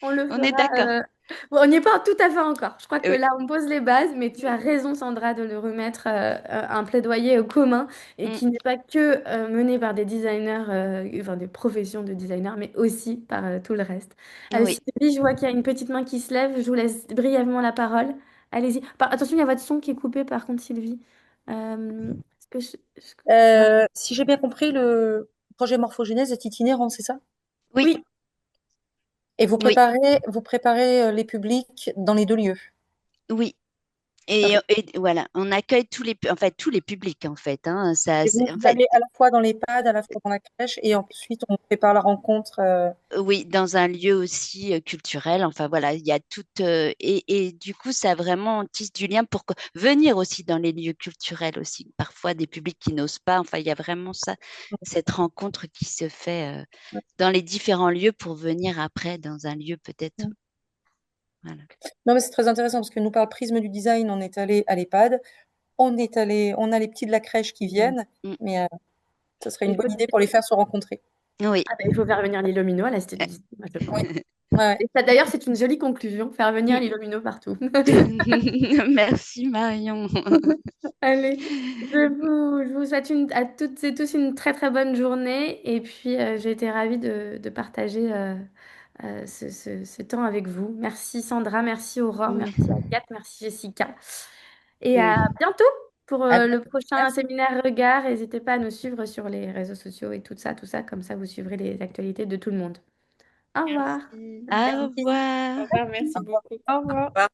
on le On est fera. d'accord. Bon, on n'y est pas tout à fait encore. Je crois que Oui, là, on pose les bases, mais tu as raison, Sandra, de le remettre un plaidoyer commun et mm, qui n'est pas que mené par des designers, enfin des professions de designers, mais aussi par tout le reste. oui. Sylvie, je vois qu'il y a une petite main qui se lève. Je vous laisse brièvement la parole. Allez-y. Attention, il y a votre son qui est coupé, par contre, Sylvie. Est-ce que Si j'ai bien compris, le projet Morphogénèse est itinérant, c'est ça? Oui, Oui, Et vous oui, préparez les publics dans les deux lieux. oui. Ok. Et voilà, on accueille en fait, tous les publics, en fait, hein. Et vous, En vous fait, allez à la fois dans l'EHPAD, à la fois dans la crèche, et ensuite on prépare la rencontre. oui, dans un lieu aussi culturel. Enfin voilà, il y a tout. Et du coup, ça vraiment on tisse du lien pour venir aussi dans les lieux culturels aussi. Parfois, des publics qui n'osent pas. Enfin, il y a vraiment ça, cette rencontre qui se fait dans les différents lieux pour venir après dans un lieu peut-être. Voilà. Non, mais c'est très intéressant parce que nous, par le prisme du design, on est allé à l'EHPAD, on a les petits de la crèche qui viennent, Mm. mais ce serait une il bonne faut, idée pour les faire se rencontrer. Oui. il faut faire venir l'Ilomino à la Cité du Design, moi, je pense. Oui. Ouais. Et ça, d'ailleurs, c'est une jolie conclusion, faire venir l'Ilomino partout. Merci Marion. Allez, je vous souhaite à toutes et tous une très très bonne journée. Et puis, j'ai été ravie de partager ce temps avec vous. Merci Sandra, merci Aurore, merci Agathe, merci Jessica. Et à bientôt pour À le bientôt. prochain Merci. séminaire Regard. N'hésitez pas à nous suivre sur les réseaux sociaux et tout ça, comme ça vous suivrez les actualités de tout le monde. Au revoir. Merci. Au Au revoir. revoir, merci Au revoir. beaucoup. Au revoir. Au revoir.